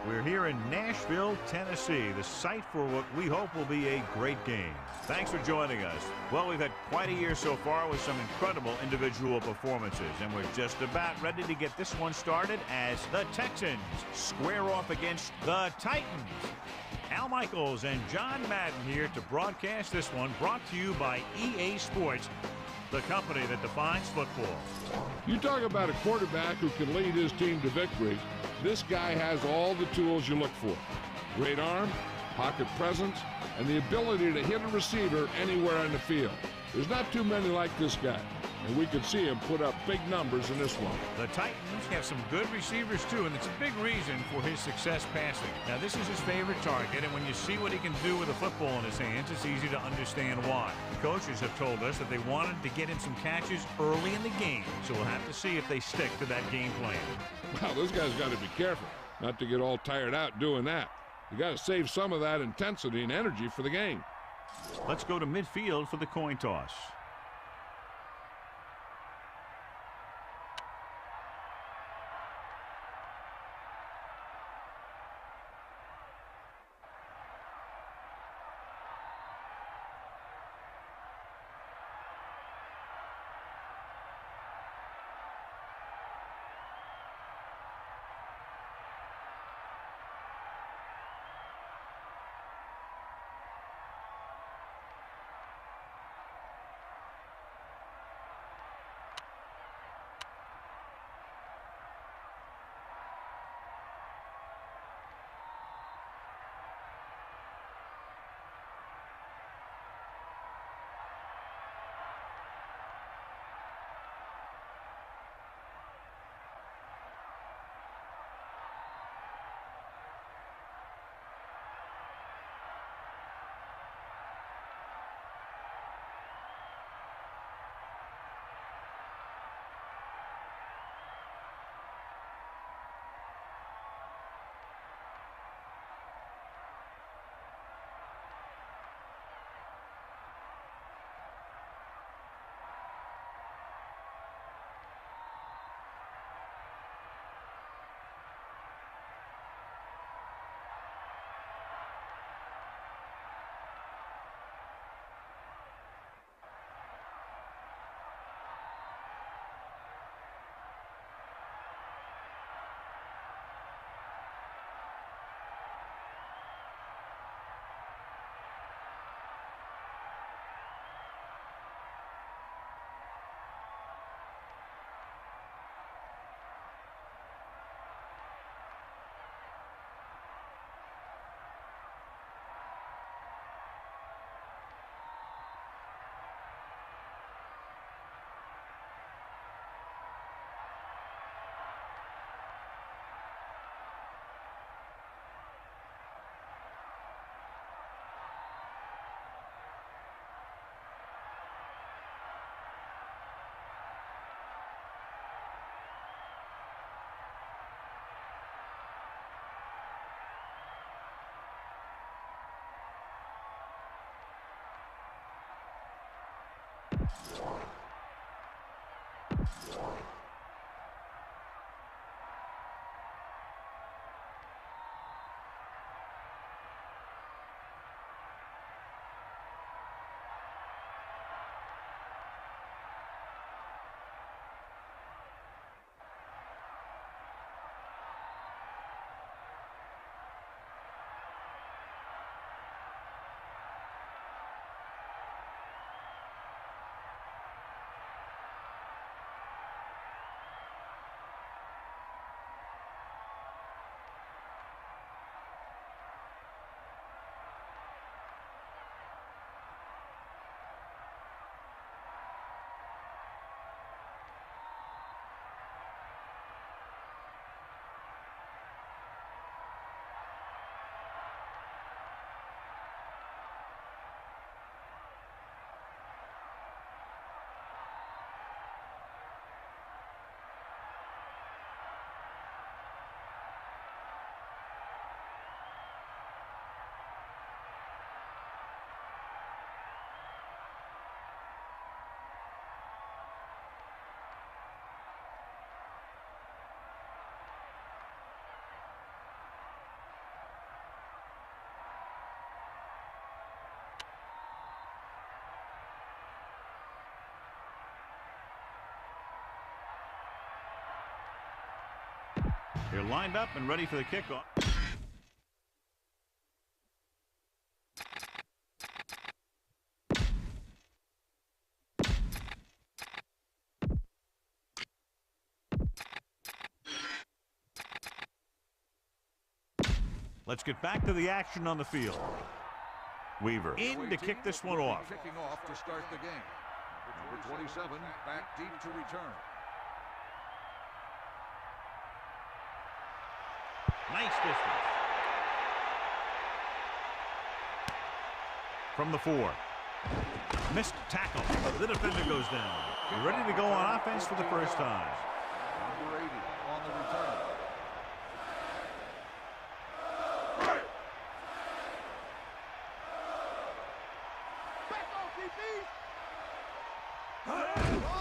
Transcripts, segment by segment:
We're here in Nashville, Tennessee, the site for what we hope will be a great game. Thanks for joining us. Well, we've had quite a year so far with some incredible individual performances, and we're just about ready to get this one started as the Texans square off against the Titans. Al Michaels and John Madden here to broadcast this one, brought to you by EA Sports, the company that defines football. You talk about a quarterback who can lead his team to victory. This guy has all the tools you look for. Great arm, pocket presence, and the ability to hit a receiver anywhere on the field. There's not too many like this guy, and we could see him put up big numbers in this one. The Titans have some good receivers too, and it's a big reason for his success passing. Now, this is his favorite target, and when you see what he can do with a football in his hands, it's easy to understand why. The coaches have told us that they wanted to get him some catches early in the game, so we'll have to see if they stick to that game plan. Well, this guy's got to be careful not to get all tired out doing that. You got to save some of that intensity and energy for the game. Let's go to midfield for the coin toss. They're lined up and ready for the kickoff. Let's get back to the action on the field. Weaver in to kick this one off. Kicking off to start the game. Number 27 back deep to return. Nice distance. From the 4. Missed tackle. The defender goes down. Ready to go on offense for the first time. Number 80 on the return.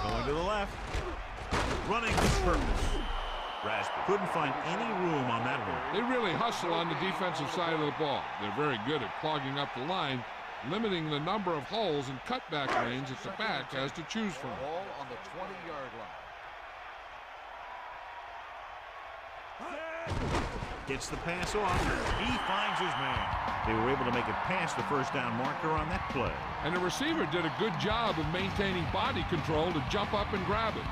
Going to the left. Running with purpose. Raspy couldn't find any room on that one. They really hustle on the defensive side of the ball. They're very good at clogging up the line, limiting the number of holes and cutback lanes that the back has to choose from. Ball on the 20-yard line. Gets the pass off. He finds his man. They were able to make it past the first down marker on that play. And the receiver did a good job of maintaining body control to jump up and grab it.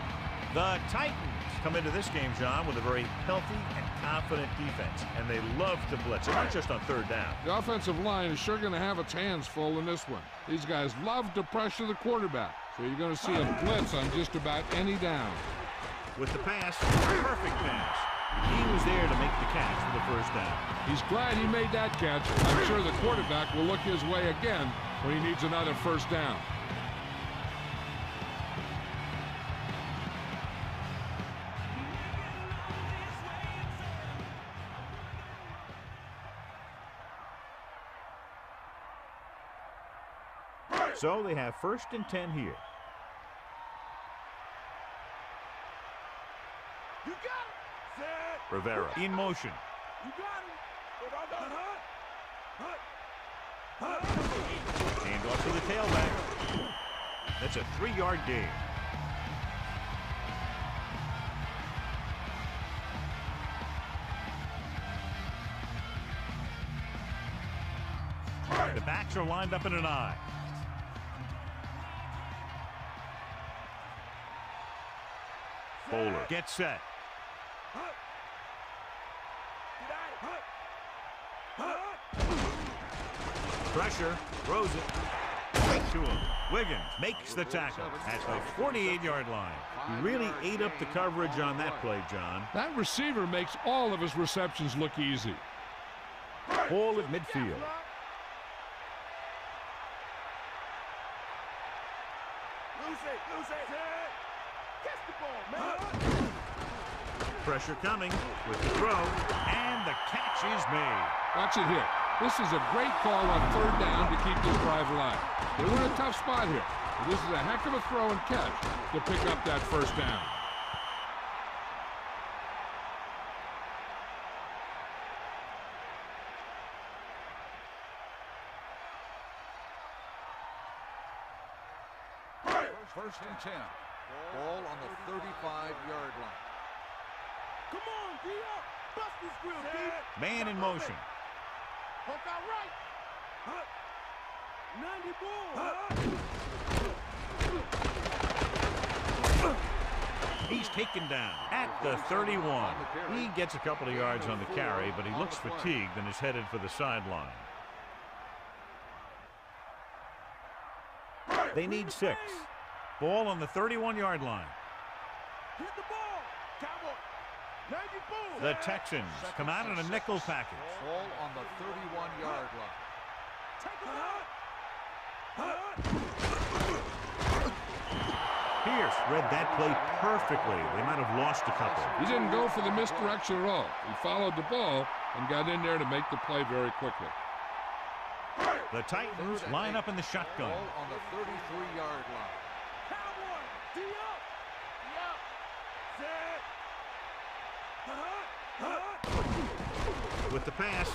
The Titans come into this game, John, with a very healthy and confident defense, and they love to blitz, and not just on third down. The offensive line is sure going to have its hands full in this one. These guys love to pressure the quarterback, so you're going to see a blitz on just about any down. With the pass, perfect pass. He was there to make the catch for the first down. He's glad he made that catch. I'm sure the quarterback will look his way again when he needs another first down. So they have 1st and 10 here. You got it. Set. Rivera in motion. You got it. Hand off to the tailback. That's a 3-yard gain. The backs are lined up in an I. Bowler gets set. Pressure, throws it right to him. Wiggins makes the tackle at the 48-yard line. He really ate up the coverage on that play, John. That receiver makes all of his receptions look easy. Ball at midfield. Lose it. Catch the ball, man. Pressure coming with the throw, and the catch is made. Watch it here. This is a great call on third down to keep this drive alive. They were in a tough spot here. But this is a heck of a throw and catch to pick up that first down. First and 10. Ball on the 35-yard line. Come on, D up. Bust this grill, D. Man in motion. Hook out right. 90 ball. He's taken down at the 31. He gets a couple of yards on the carry, but he looks fatigued and is headed for the sideline. They need 6. Ball on the 31-yard line. Hit the ball. Cowboy. 90 ball. The Texans come out in a nickel package. Ball on the 31-yard line. Pierce read that play perfectly. They might have lost a couple. He didn't go for the misdirection at all. He followed the ball and got in there to make the play very quickly. The Titans line up in the shotgun. Ball on the 33-yard line. Cowboy. D up. Set. With the pass,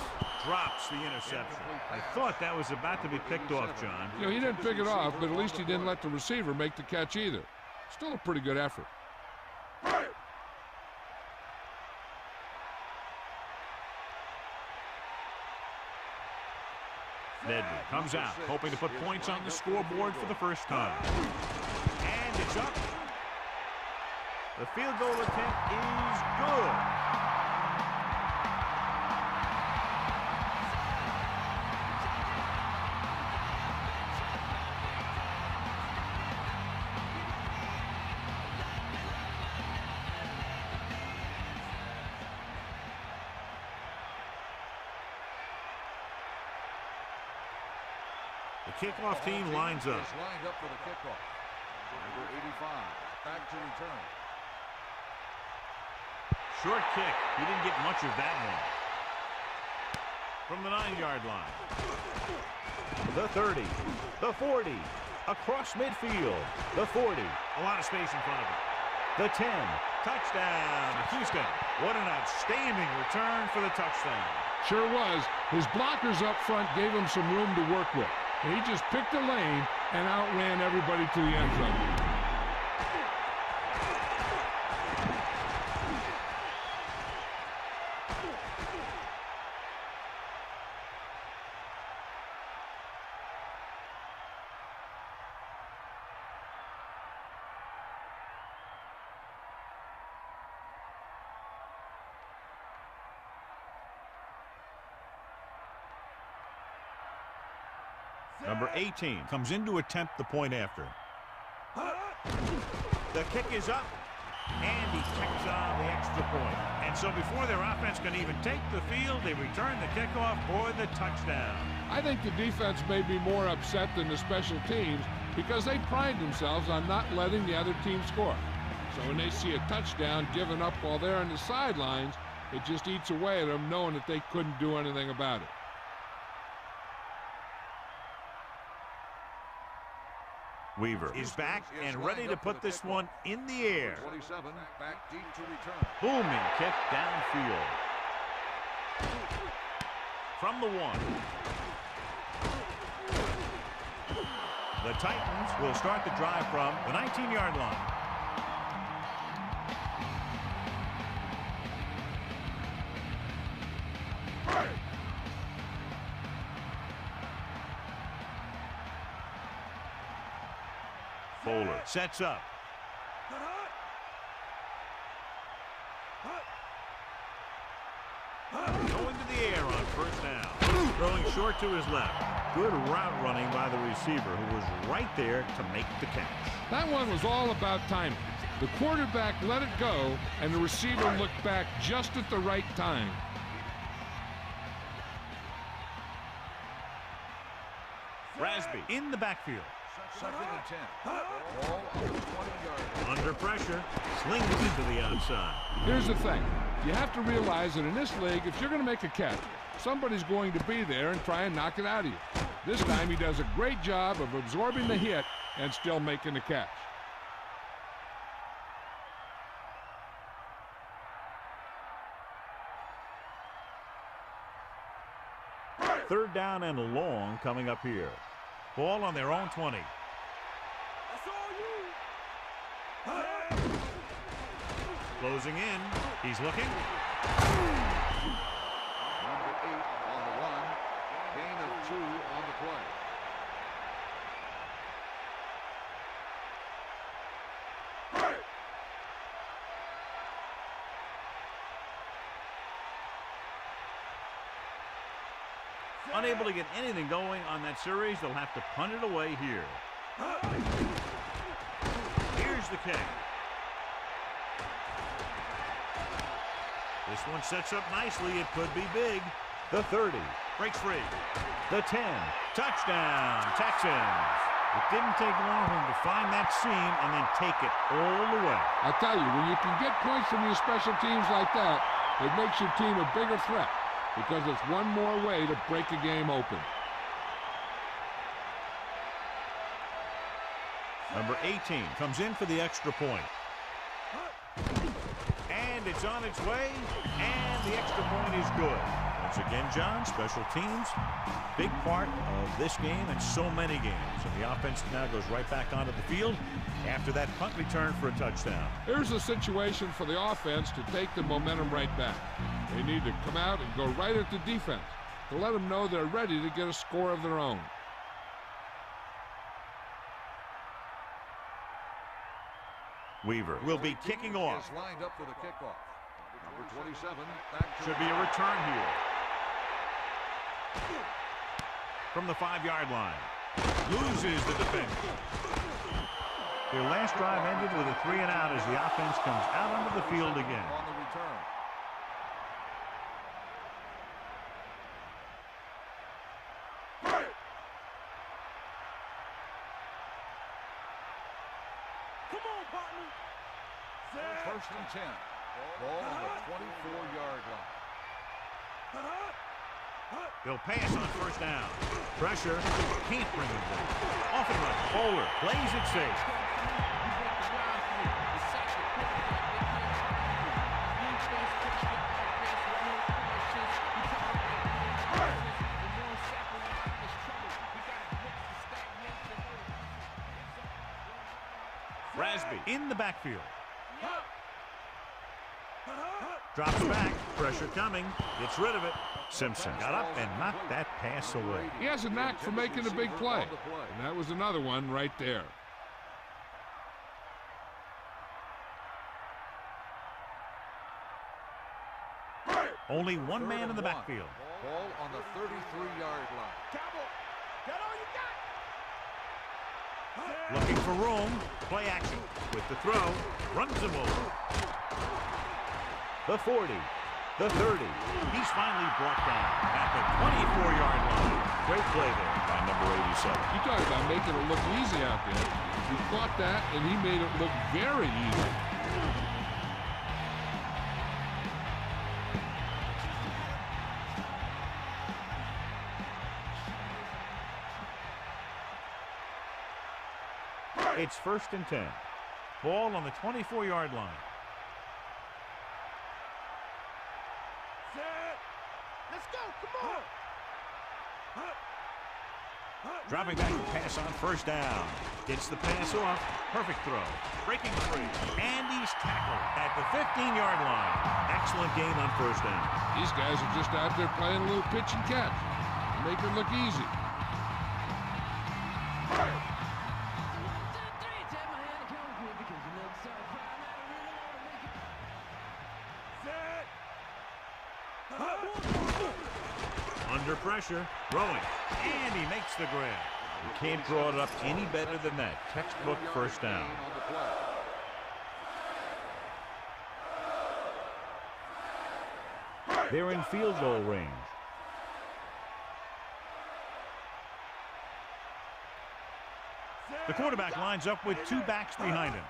drops the interception. I thought that was about to be picked off, John. You know, he didn't pick it off, but at least he didn't let the receiver make the catch either. Still a pretty good effort. Nedley comes out, hoping to put points on the scoreboard for the first time. And it's up. The field goal attempt is good. The kickoff team lines up. Lined up for the kickoff. Number 85, back to return. Short kick. He didn't get much of that one. From the 9-yard line. The 30. The 40. Across midfield. The 40. A lot of space in front of him. The 10. Touchdown, Houston. What an outstanding return for the touchdown. Sure was. His blockers up front gave him some room to work with. And he just picked a lane and outran everybody to the end zone. Number 18 comes in to attempt the point after. The kick is up, and he kicks on the extra point. And so before their offense can even take the field, they return the kickoff for the touchdown. I think the defense may be more upset than the special teams because they pride themselves on not letting the other team score. So when they see a touchdown given up while they're on the sidelines, it just eats away at them knowing that they couldn't do anything about it. Weaver is back and ready to put this one in the air. 27, back deep to return. Booming kick downfield. From the 1. The Titans will start the drive from the 19-yard line. Bowler sets up. Going to the air on first down. Throwing short to his left. Good route running by the receiver who was right there to make the catch. That one was all about timing. The quarterback let it go, and the receiver looked back just at the right time. Rasby in the backfield. Second and 10. Ball on the 20-yard line. Under pressure, slings into the outside. Here's the thing. You have to realize that in this league, if you're going to make a catch, somebody's going to be there and try and knock it out of you. This time he does a great job of absorbing the hit and still making the catch. Third down and long coming up here. Ball on their own 20. Closing in. He's looking. Number 8 on the run. Gain of 2 on the play. Unable to get anything going on that series, they'll have to punt it away here. Here's the kick. This one sets up nicely. It could be big. The 30 breaks free. The 10. Touchdown, Texans. It didn't take long for them to find that seam and then take it all the way. I tell you, when you can get points from your special teams like that, it makes your team a bigger threat because it's one more way to break a game open. Number 18 comes in for the extra point. And it's on its way, and the extra point is good. Once again, John, special teams, big part of this game and so many games. And the offense now goes right back onto the field after that punt return for a touchdown. Here's a situation for the offense to take the momentum right back. They need to come out and go right at the defense. to let them know they're ready to get a score of their own. Weaver will be kicking off. Is lined up for the kickoff. Number 27. Back to Should be a return here. From the 5-yard line. Loses the defender. Their last drive ended with a 3-and-out as the offense comes out onto the field again. On the return. Come on, partner. First and 10. Ball on the 24-yard line. He'll pass on first down. Pressure. Can't bring him down. Off and run. Bowler plays it safe. Rasby in the backfield. Drops back. Pressure coming. Gets rid of it. Simpson got up and knocked that pass away. He has a knack for making a big play. And that was another one right there. Only one man in the backfield. Ball on the 33-yard line. Cowboy, get all you got. Looking for room. Play action with the throw. Runs him over. The 40. The 30. He's finally brought down at the 24-yard line. Great play there by number 87. You talk about making it look easy out there. He caught that, and he made it look very easy. It's first and 10. Ball on the 24-yard line. Let's go, come on. Dropping back to pass on first down. Gets the pass off. Perfect throw. Breaking free. And he's tackled at the 15-yard line. Excellent game on first down. These guys are just out there playing a little pitch and catch. Make it look easy. Under pressure, throwing, and he makes the grab. You can't draw it up any better than that. Textbook first down. They're in field goal range. The quarterback lines up with two backs behind him.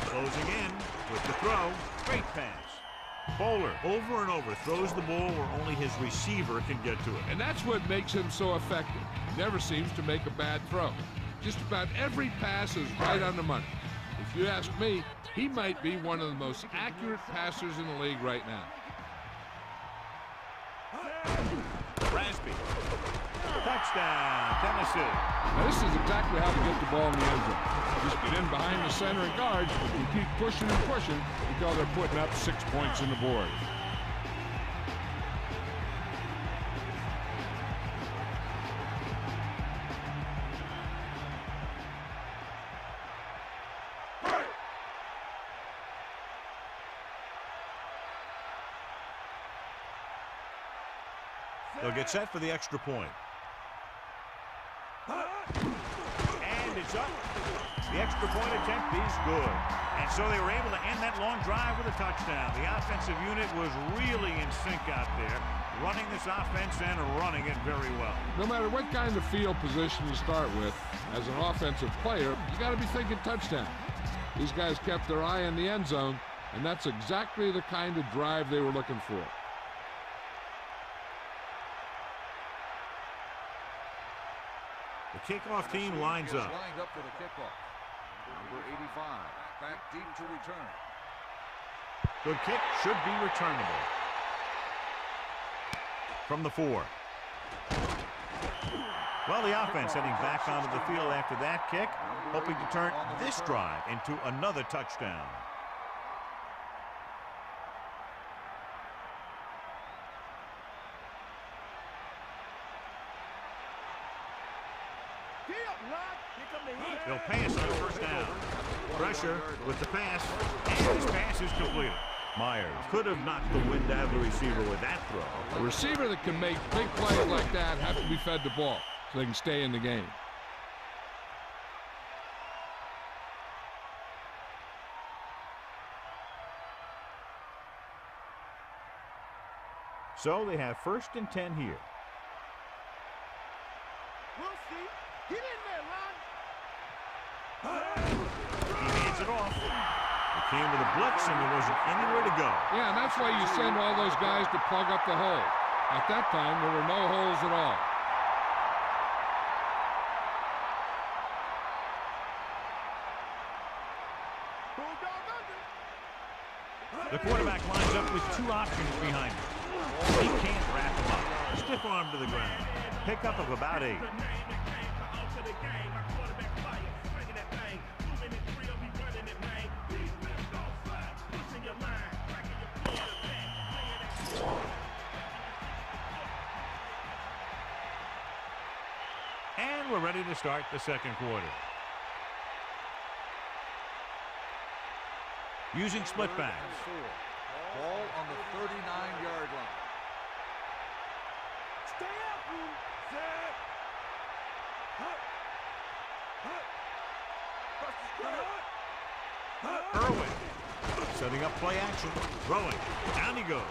Closing in with the throw. Great pass. Bowler over and over throws the ball where only his receiver can get to it. And that's what makes him so effective. He never seems to make a bad throw. Just about every pass is right on the money. If you ask me, he might be one of the most accurate passers in the league right now. Rasby. Touchdown, Tennessee. Now this is exactly how to get the ball in the end zone. Just get in behind the center and guards and keep pushing and pushing until they're putting up 6 points on the board. They'll get set for the extra point. And it's up. The extra point attempt is good. And so they were able to end that long drive with a touchdown. The offensive unit was really in sync out there, running this offense and running it very well. No matter what kind of field position you start with, as an offensive player, you got to be thinking touchdown. These guys kept their eye on the end zone, and that's exactly the kind of drive they were looking for. The kickoff team lines up. Lined up for the kickoff. Number 85, back deep to return. Good kick, should be returnable. From the 4. Well, the offense heading back onto the field after that kick, hoping to turn this drive into another touchdown. He'll pass on first down. Pressure with the pass, and his pass is completed. Myers could have knocked the wind out of the receiver with that throw. A receiver that can make big plays like that has to be fed the ball so they can stay in the game. So they have 1st and 10 here. We'll see. Get in there, Lon. He hands it off. It came with a blitz, and there wasn't anywhere to go. Yeah, and that's why you send all those guys to plug up the hole. At that time, there were no holes at all. The quarterback lines up with 2 options behind him. He can't wrap him up. Stiff arm to the ground. Pickup of about 8. And we're ready to start the 2nd quarter. Using split backs. Ball on the 39-yard line. Stay up, you. Set. Irwin setting up play action. Throwing. Down he goes.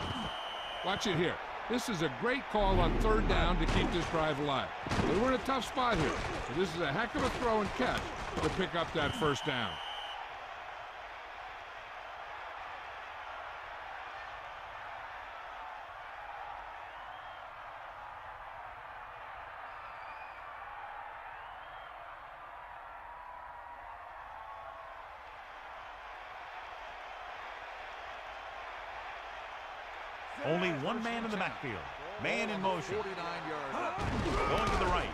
Watch it here. This is a great call on 3rd down to keep this drive alive. They were in a tough spot here, so this is a heck of a throw and catch to pick up that 1st down. Only one man in the backfield. Man in motion. 49-yard line. Going to the right.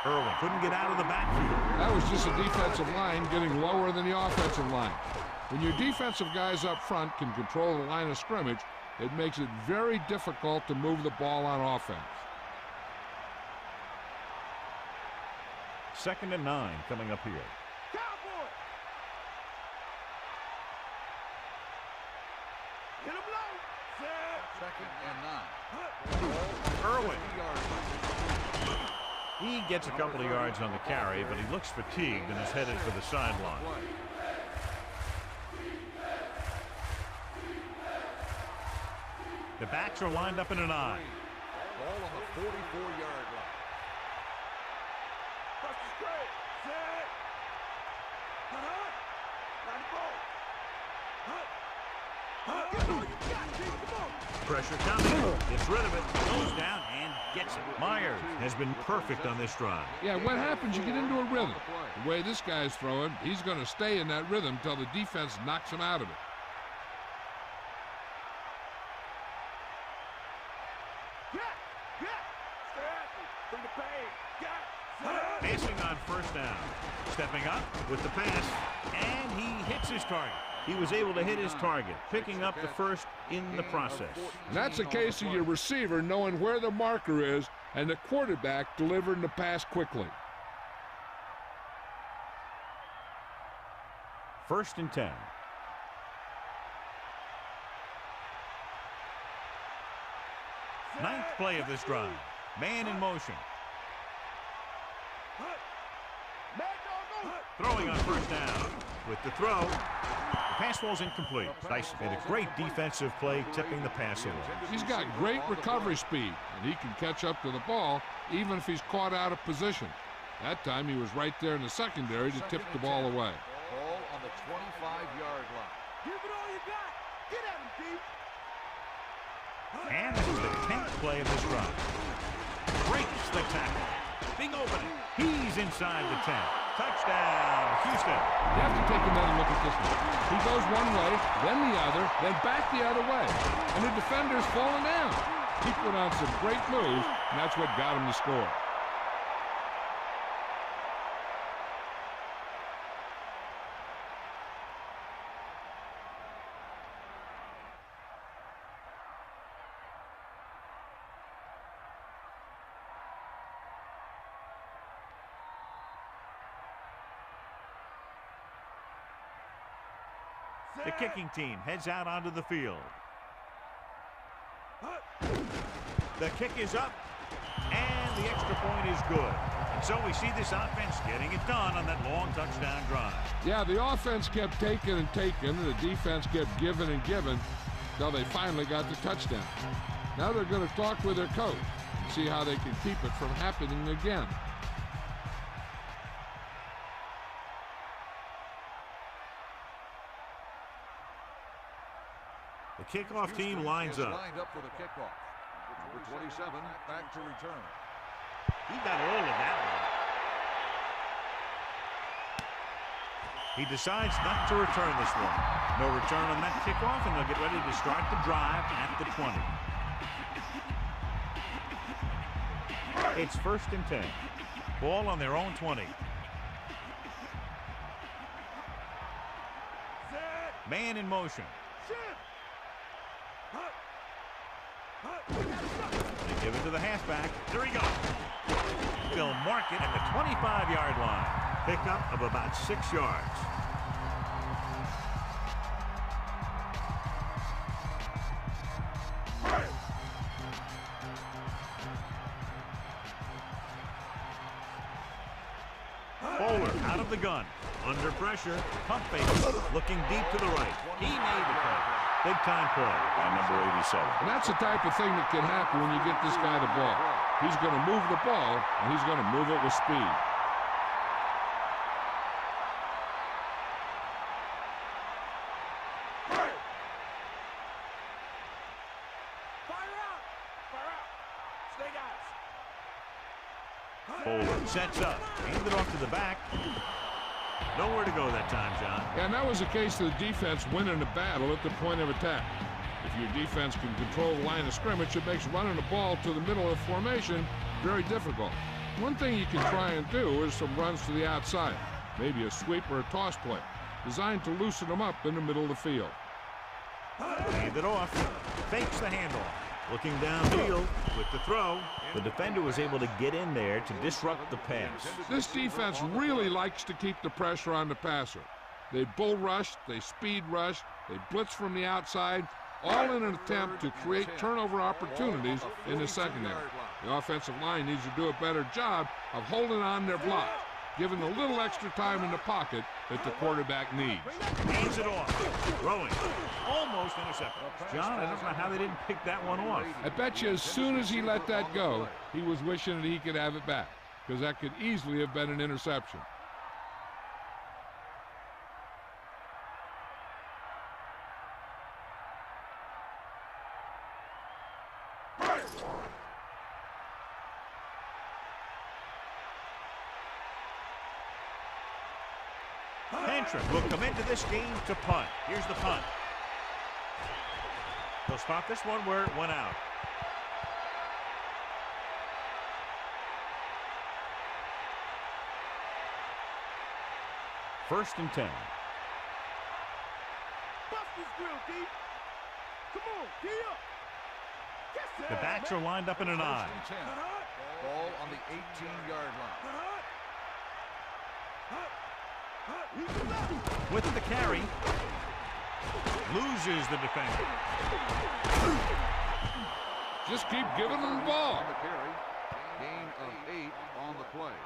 Irwin couldn't get out of the backfield. That was just a defensive line getting lower than the offensive line. When your defensive guys up front can control the line of scrimmage, it makes it very difficult to move the ball on offense. 2nd and 9 coming up here. Cowboy. Hit him low. Set. 2nd and 9. Irwin. 50-yard line. He gets a couple of yards on the carry, but he looks fatigued and is headed for the sideline. The backs are lined up in an I. Ball on the 44-yard line. Press the straight. Set. Line the ball. Get all you got, G. Come on. Pressure coming. Gets rid of it. Goes down and gets it. Myers has been perfect on this drive. Yeah, what happens? You get into a rhythm. The way this guy's throwing, he's going to stay in that rhythm until the defense knocks him out of it. Bring the pain. Passing on 1st down. Stepping up with the pass, and he hits his target. He was able to hit his target, picking up the 1st in the process. And that's a case of your receiver knowing where the marker is and the quarterback delivering the pass quickly. 1st and 10. Ninth play of this drive. Man in motion. Throwing on 1st down. With the throw, the pass ball's incomplete. Dice made a great defensive play, tipping the pass away. He's got great recovery speed, and he can catch up to the ball even if he's caught out of position. That time he was right there in the secondary to tip the ball away. Ball on the 25-yard line. Give it all you got. Get at him, D. And this is the 10th play of this drive. Breaks the tackle. Big opening. He's inside the 10. Touchdown, Houston. You have to take another look at this one. He goes one way, then the other, then back the other way. And the defender's falling down. He put on some great moves, and that's what got him to score. The kicking team heads out onto the field. The kick is up, and the extra point is good. And so we see this offense getting it done on that long touchdown drive. Yeah, the offense kept taking and taking, and the defense kept giving and giving until they finally got the touchdown. Now they're going to talk with their coach and see how they can keep it from happening again. The kickoff team lines up. Lined up for the kickoff. Number 27 back to return. He got all of that one. He decides not to return this one. No return on that kickoff, and they'll get ready to start the drive at the 20. It's 1st and 10. Ball on their own 20. Man in motion. They give it to the halfback. There he goes. They'll mark it at the 25-yard line. Pickup of about 6 yards. Bowler out of the gun. Under pressure. Pump fake. Looking deep to the right. He made the play. Big time play by number 87. And that's the type of thing that can happen when you get this guy the ball. He's going to move the ball, and he's going to move it with speed. Bowler sets up. Hand it off to the back. Nowhere to go that time, John. And that was a case of the defense winning the battle at the point of attack. If your defense can control the line of scrimmage, it makes running the ball to the middle of the formation very difficult. One thing you can try and do is some runs to the outside, maybe a sweep or a toss play, designed to loosen them up in the middle of the field. Hand it off. Fakes the handoff. Looking downfield with the throw. The defender was able to get in there to disrupt the pass. This defense really likes to keep the pressure on the passer. They bull rush, they speed rush, they blitz from the outside, all in an attempt to create turnover opportunities in the secondary. The offensive line needs to do a better job of holding on their block, giving a little extra time in the pocket that the quarterback needs. Hands it off. Throwing. Almost intercepted. John, I don't know how they didn't pick that one off. I bet you as soon as he let that go, he was wishing that he could have it back, because that could easily have been an interception. Will come into this game to punt. Here's the punt. They'll spot this one where it went out. First and 10. Come on, gee up. The backs are lined up in an eye. Ball on the 18-yard line. With the carry, loses the defender. Just keep giving them the ball. On the carry, gain of 8 on the play.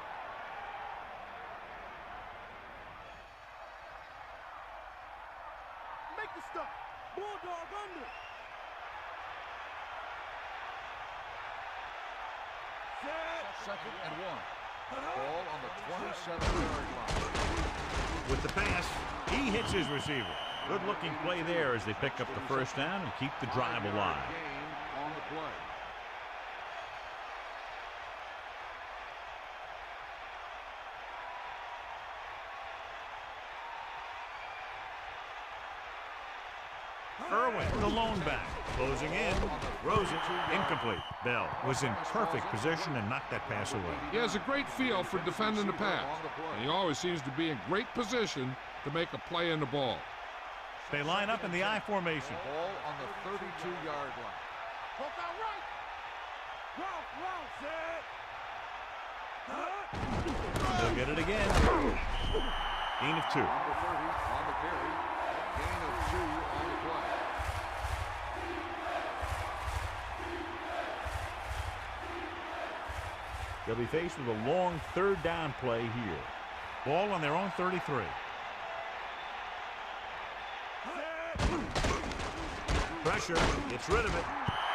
Make the stop. Bulldog under. Second and 1. Ball on the 27-yard line. With the pass, he hits his receiver. Good looking play there as they pick up the first down and keep the drive alive. Gain on the play. Irwin, the lone back, closing in, throws it, incomplete. Bell was in perfect position and knocked that pass away. He has a great feel for defending the pass, and he always seems to be in great position to make a play in the ball. They line up in the I formation. Ball on the 32-yard line. Walk out right. They'll get it again. Gain of 2. Number 30 on the carry. gain of 2 on the play. They'll be faced with a long third down play here. Ball on their own 33. Pressure, gets rid of it,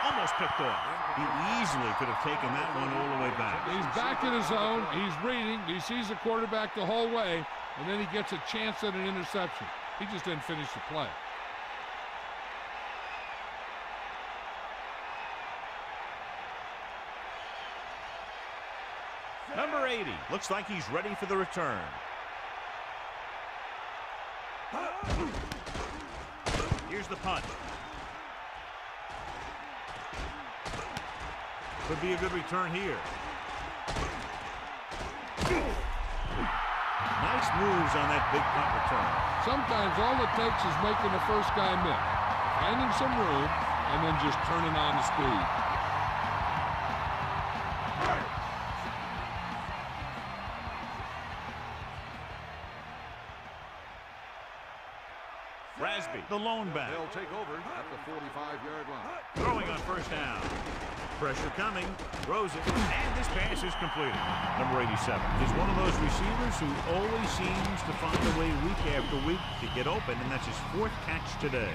almost picked off. He easily could have taken that one all the way back. He's back in his zone, he's reading, he sees the quarterback the whole way, and then he gets a chance at an interception. He just didn't finish the play. Number 80, looks like he's ready for the return. Here's the punt. Could be a good return here. Nice moves on that big punt return. Sometimes all it takes is making the first guy miss, finding some room, and then just turning on the speed. Rasby, the lone back. They'll take over at the 45-yard line. Throwing on first down. Pressure coming, throws it, and this pass is completed. Number 87 is one of those receivers who always seems to find a way week after week to get open, and that's his 4th catch today.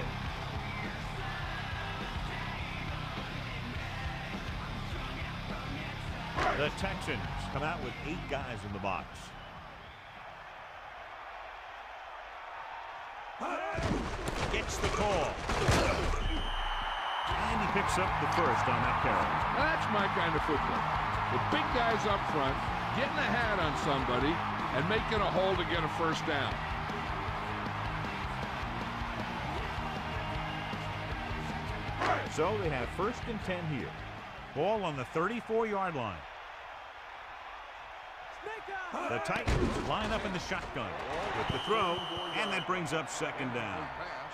The Texans come out with 8 guys in the box. Gets the call. And he picks up the first on that carry. That's my kind of football. The big guys up front, getting a hat on somebody, and making a hole to get a first down. So they have 1st and 10 here. Ball on the 34-yard line. The Titans line up in the shotgun with the throw, and that brings up 2nd down. Pass.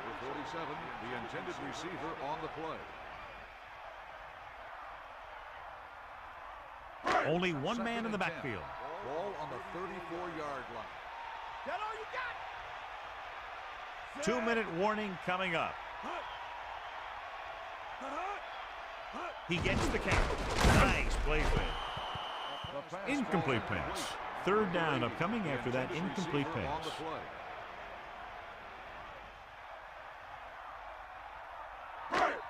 Number 47, the intended receiver on the play. Only one man 2nd in the and 10. backfield. Ball on the 34-yard line. That all you got? 2-minute warning coming up. He gets the count. Nice play fake. Incomplete pass. 3rd down upcoming after that incomplete pass.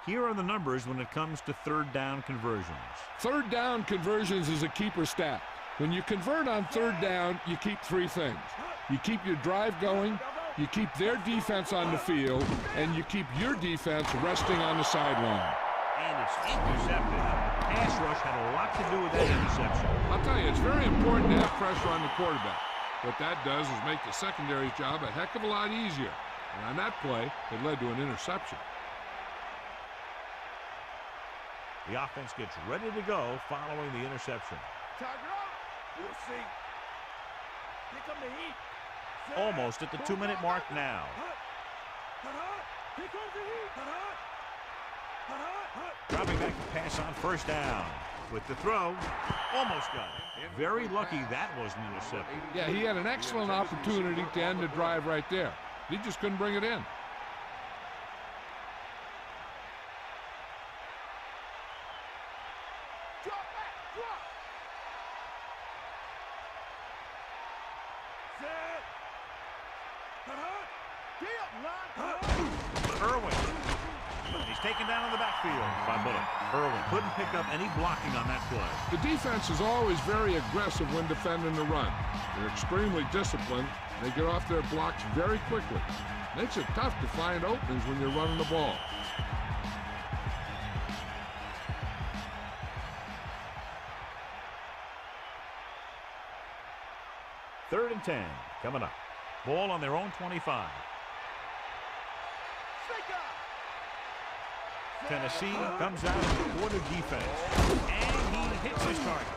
Here are the numbers when it comes to 3rd down conversions. 3rd down conversions is a keeper stat. When you convert on 3rd down, you keep 3 things. You keep your drive going, you keep their defense on the field, and you keep your defense resting on the sideline. And it's intercepted. Pass rush had a lot to do with that interception. I'll tell you, it's very important to have pressure on the quarterback. What that does is make the secondary's job a heck of a lot easier. And on that play, it led to an interception. The offense gets ready to go following the interception. Target up. We'll see. Here come the heat. Almost at the 2-minute mark now. Here comes the heat. Dropping back to pass on 1st down. With the throw, almost got it. Very lucky that wasn't intercepted. Yeah, he had an excellent opportunity to end the drive right there. He just couldn't bring it in. Drop back. Drop. Set. Irwin. He's taken down in the backfield by Bullock. Irwin couldn't pick up any blocking on that play. The defense is always very aggressive when defending the run. They're extremely disciplined. They get off their blocks very quickly. Makes it tough to find openings when you're running the ball. Third and 10 coming up. Ball on their own 25. Tennessee comes out of the quarter defense, and he hits his target.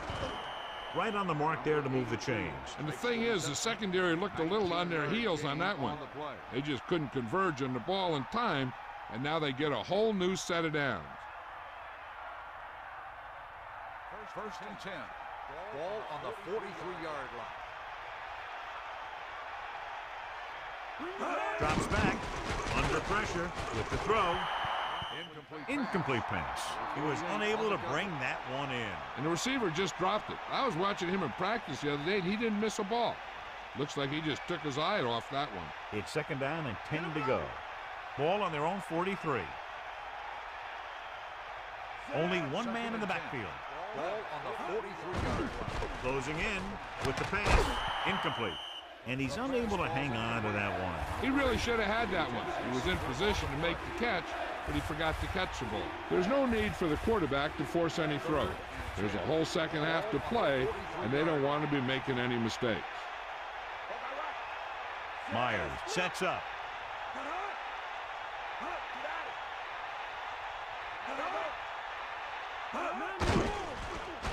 Right on the mark there to move the chains. And the thing is, the secondary looked a little on their heels on that one. They just couldn't converge on the ball in time, and now they get a whole new set of downs. 1st and 10. Ball on the 43-yard line. Drops back. Under pressure with the throw. Incomplete pass. He was unable to bring that one in. And the receiver just dropped it. I was watching him in practice the other day, and he didn't miss a ball. Looks like he just took his eye off that one. It's second down and 10 to go. Ball on their own 43. Only one man in the backfield. Ball on the 43-yard line. Closing in with the pass. Incomplete. And he's unable to hang on to that one. He really should have had that one. He was in position to make the catch, but he forgot to catch the ball. There's no need for the quarterback to force any throw. There's a whole second half to play, and they don't want to be making any mistakes. Myers sets up.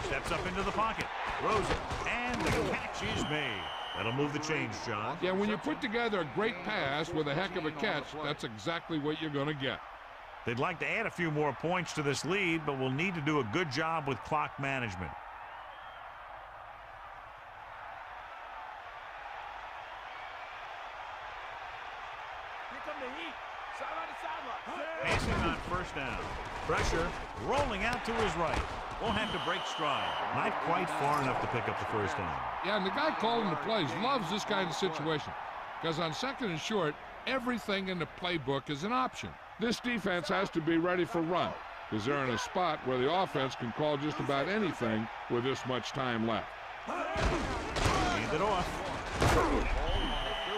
Steps up into the pocket. Throws it. And the catch is made. That'll move the chains, John. Yeah, when you put together a great pass with a heck of a catch, that's exactly what you're going to get. They'd like to add a few more points to this lead, but will need to do a good job with clock management. Passing on first down. Pressure rolling out to his right. Won't have to break stride. Not quite far enough to pick up the first down. Yeah, and the guy calling the plays loves this kind of situation because on second and short, everything in the playbook is an option. This defense has to be ready for run because they're in a spot where the offense can call just about anything with this much time left. Hand it off.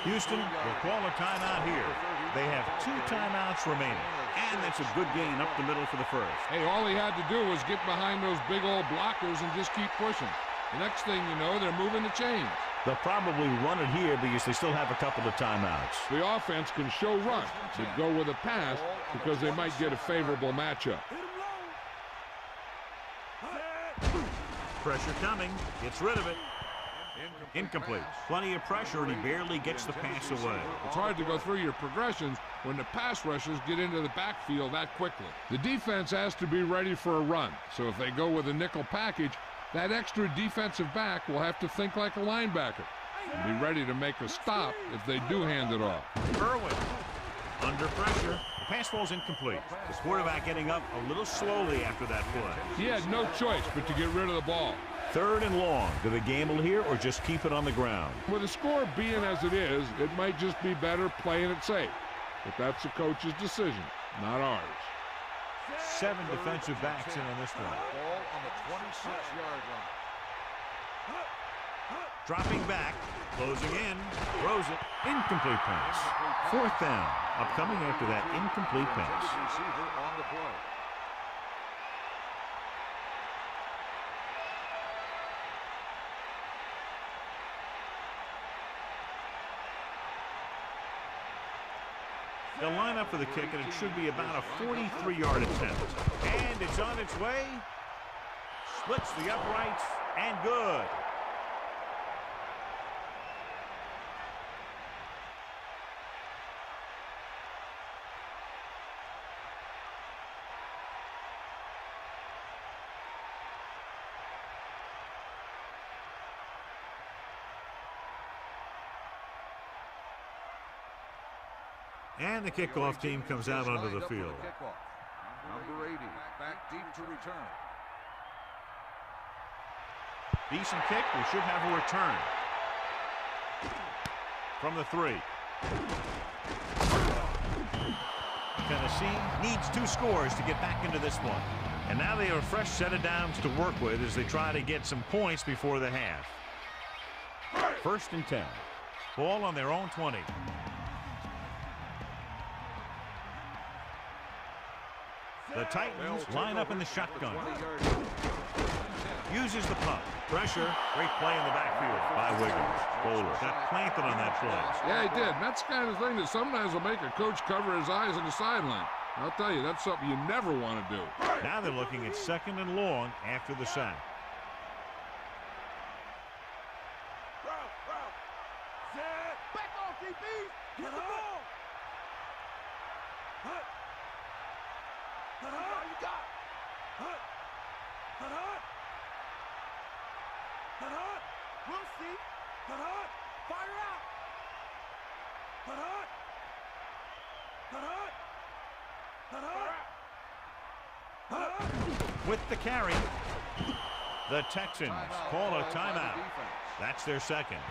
Houston will call a timeout here. They have 2 timeouts remaining. And that's a good gain up the middle for the first. Hey, all he had to do was get behind those big old blockers and just keep pushing. The next thing you know, they're moving the chains. They'll probably run it here because they still have a couple of timeouts. The offense can show run, but go with a pass because they might get a favorable matchup. Pressure coming. Gets rid of it. Incomplete. Plenty of pressure, and he barely gets the pass away. It's hard to go through your progressions when the pass rushers get into the backfield that quickly. The defense has to be ready for a run, so if they go with a nickel package, that extra defensive back will have to think like a linebacker and be ready to make a stop if they do hand it off. Irwin under pressure. The pass falls incomplete. The quarterback getting up a little slowly after that play. He had no choice but to get rid of the ball. 3rd and long. Do they gamble here or just keep it on the ground? With the score being as it is, it might just be better playing it safe. But that's the coach's decision, not ours. 7 defensive backs in on this one. Ball on the 26-yard line. Dropping back, closing in, throws it, incomplete pass. 4th down, upcoming after that incomplete pass. Receiver on the play. They'll line up for the kick, and it should be about a 43-yard attempt. And it's on its way. Splits the uprights, and good. And the kickoff team comes out onto the field. Number 80, back deep to return. Decent kick. We should have a return. From the 3. Tennessee needs 2 scores to get back into this one. And now they have a fresh set of downs to work with as they try to get some points before the half. 1st and 10. Ball on their own 20. The Titans line up in the shotgun. Uses the punt. Pressure. Great play in the backfield by Wiggins. Bowler got planted on that play. Yeah, he did. And that's the kind of thing that sometimes will make a coach cover his eyes on the sideline. I'll tell you, that's something you never want to do. Now they're looking at 2nd and long after the sack. Back off, DB! Get the ball! All you got! We'll see! Fire out! With the carry, the Texans call a timeout. That's their second.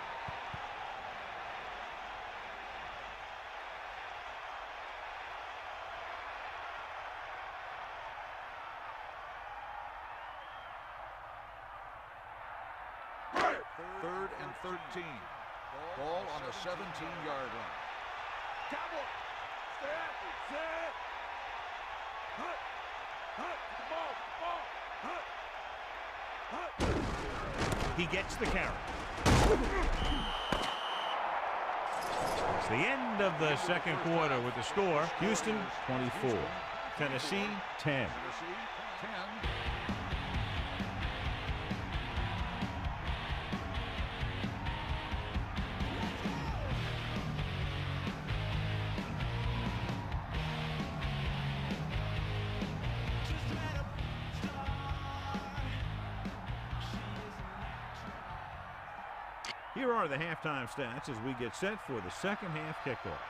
Third and 13. Ball on a 17-yard line. Cowboy. Set. Hut. Ball. He gets the carry. It's the end of the second quarter with the score. Houston 24, Tennessee 10. Tennessee 10. Here are the halftime stats as we get set for the second half kickoff.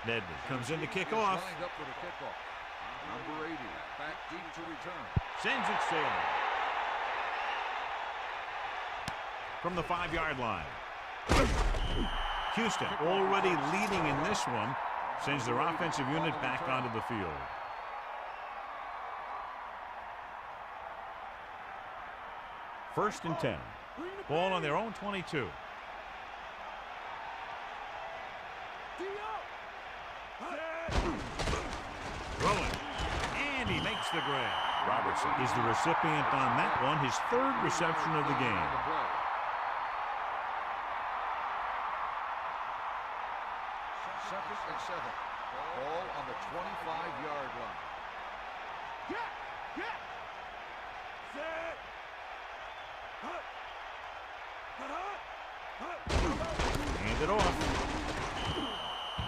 Nedman comes in to kick off. Lined up for the kickoff. Number 80, back deep to return. Sends it sailing. From the 5-yard line. Houston already leading in this one, sends their offensive unit back onto the field. First and 10. Ball on their own 22. Throwing. And he makes the grab. Robertson is the recipient on that one, his third reception of the game. Second and 7. Ball on the 25-yard line. Hand it off.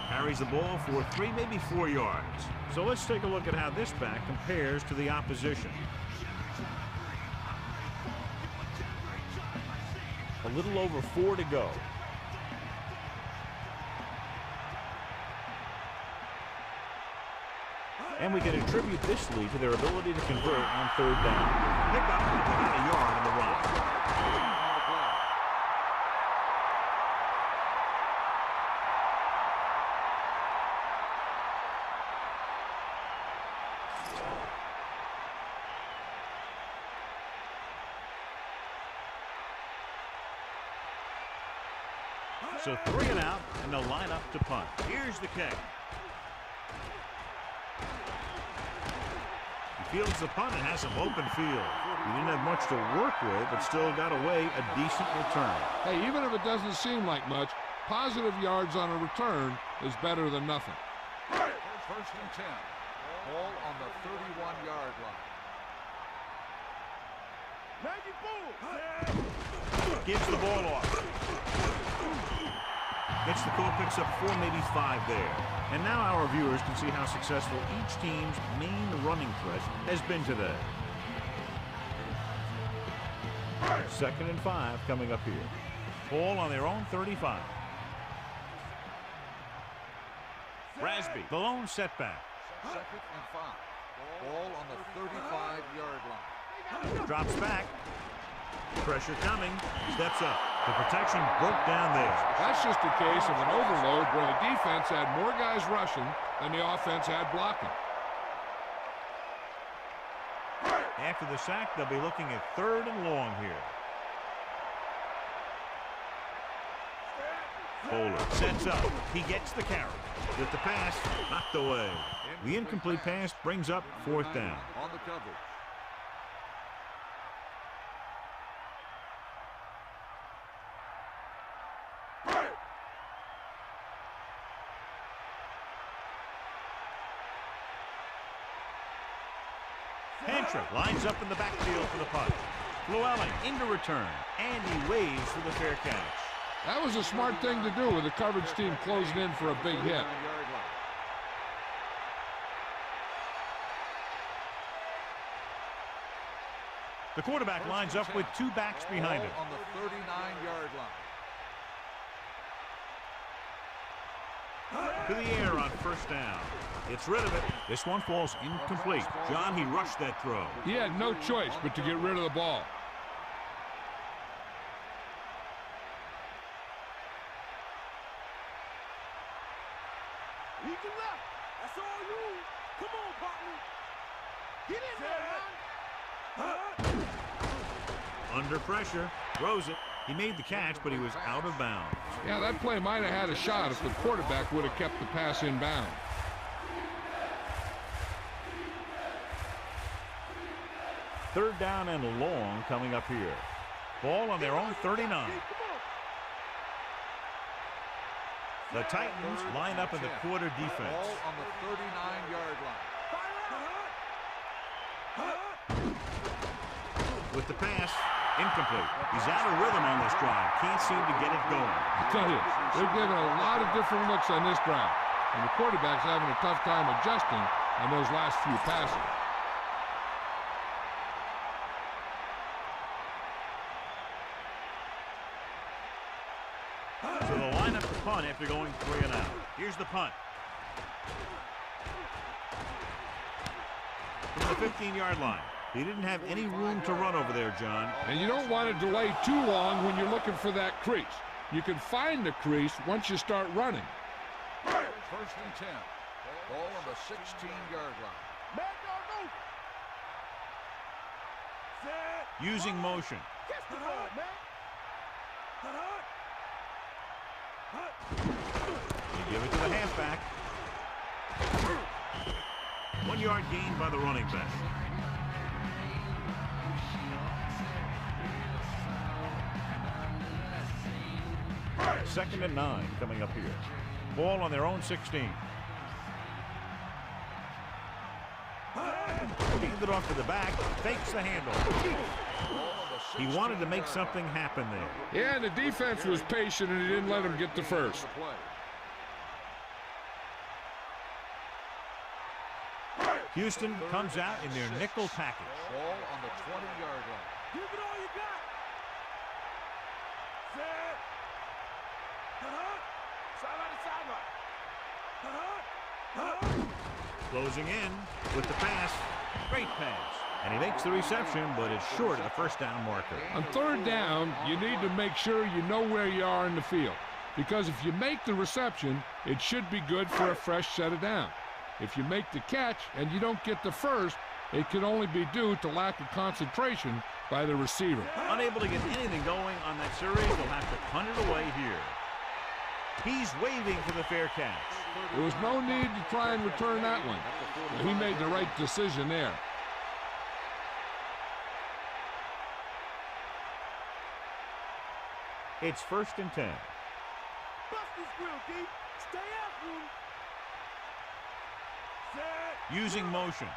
Carries the ball for 3, maybe 4 yards. So let's take a look at how this back compares to the opposition. A little over 4 to go. And we can attribute this lead to their ability to convert on third down. Pick up about a yard on the run. So 3 and out, and they'll line up to punt. Here's the kick. Fields the punt and has some open field. He didn't have much to work with, but still got away a decent return. Hey, even if it doesn't seem like much, positive yards on a return is better than nothing. First and 10. Ball on the 31-yard line. Gives the ball off. Gets the call, picks up 4, maybe 5 there. And now our viewers can see how successful each team's main running threat has been today. Second and 5 coming up here. Ball on their own 35. Rasby, the lone setback. Second and 5. Ball on the 35-yard line. Drops back. Pressure coming. Steps up. The protection broke down there. That's just a case of an overload where the defense had more guys rushing than the offense had blocking. After the sack, they'll be looking at 3rd and long here. Bowler sets up. He gets the carry. With the pass, knocked away. The incomplete pass brings up 4th down. On the coverage. Hantra lines up in the backfield for the punt. Llewellyn into return, and he waves for the fair catch. That was a smart thing to do with the coverage team closing in for a big hit. The quarterback lines up with two backs behind him. On the 39-yard line. To the air on first down. Gets rid of it. This one falls incomplete. John, he rushed that throw. He had no choice but to get rid of the ball. He can left. That's all you. Come on, partner. Get in there, man. Under pressure. Throws it. He made the catch, but he was out of bounds. Yeah, that play might have had a shot if the quarterback would have kept the pass in bounds. Third down and long coming up here. Ball on their own 39. The Titans line up in the quarter defense. Ball on the 39-yard line. With the pass, incomplete. He's out of rhythm on this drive. Can't seem to get it going. I tell you, they're giving a lot of different looks on this drive. And the quarterback's having a tough time adjusting on those last few passes. So the lineup to punt after going 3 and out. Here's the punt. From the 15-yard line. He didn't have any room to run over there, John. And you don't want to delay too long when you're looking for that crease. You can find the crease once you start running. First and 10. Ball on the 16-yard line. Using motion. Catch the ball, man. You give it to the halfback. 1 yard gain by the running back. Second and 9 coming up here. Ball on their own 16. Handed it off to the back. Fakes the handle. He wanted to make something happen there. Yeah, and the defense was patient and he didn't let him get the first. Houston comes out in their nickel package. Ball on the 20-yard line. Give it all you got. Set. Sideline to sideline. Closing in with the pass. Great pass. And he makes the reception, but it's short of the first down marker. On third down, you need to make sure you know where you are in the field. Because if you make the reception, it should be good for a fresh set of down. If you make the catch and you don't get the first, it could only be due to lack of concentration by the receiver. Unable to get anything going on that series, they'll have to punt it away here. He's waving for the fair catch. There was no need to try and return that one. He made the right decision there. It's first and 10. Bust this grill, D. Stay after him. Set. Using motion.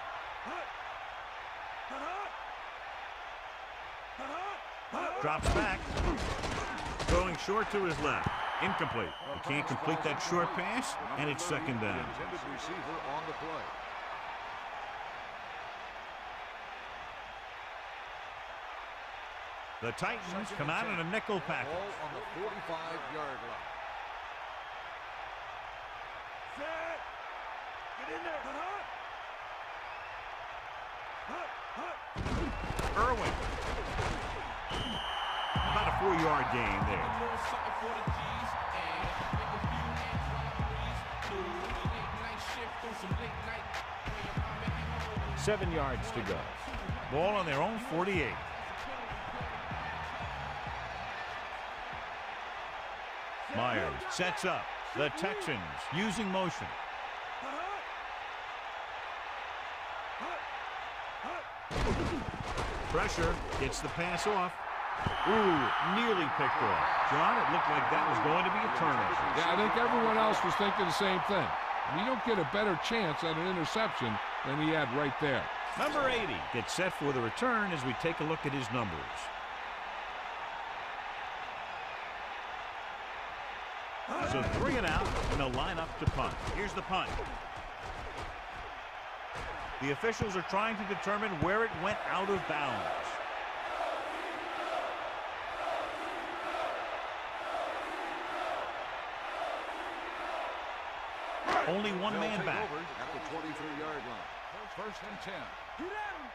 Drops back. Throwing short to his left. Incomplete. He can't complete that short pass, and it's second down. Intended receiver on the play. The Titans come out in a nickel package. Ball on the 45-yard line. Set. Get in there. Irwin. About a 4-yard gain there. 7 yards to go. Ball on their own 48. Myers sets up. The Texans using motion. Pressure gets the pass off. Ooh, nearly picked off. John, it looked like that was going to be a turnover. Yeah, I think everyone else was thinking the same thing. You don't get a better chance at an interception than he had right there. Number 80 gets set for the return as we take a look at his numbers. So 3 and out, and they'll line up to punt. Here's the punt. The officials are trying to determine where it went out of bounds. Only one man back. At the 23-yard line. First and 10. Get at him.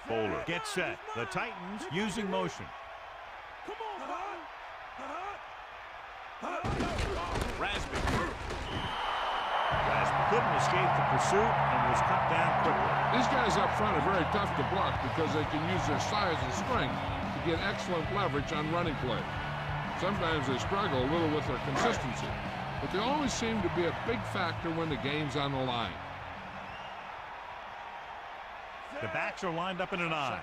Bowler gets set. The Titans using motion. Come on, Rasby couldn't escape the pursuit and was cut down quickly. These guys up front are very tough to block because they can use their size and strength to get excellent leverage on running play. Sometimes they struggle a little with their consistency, but they always seem to be a big factor when the game's on the line. The backs are lined up in an I.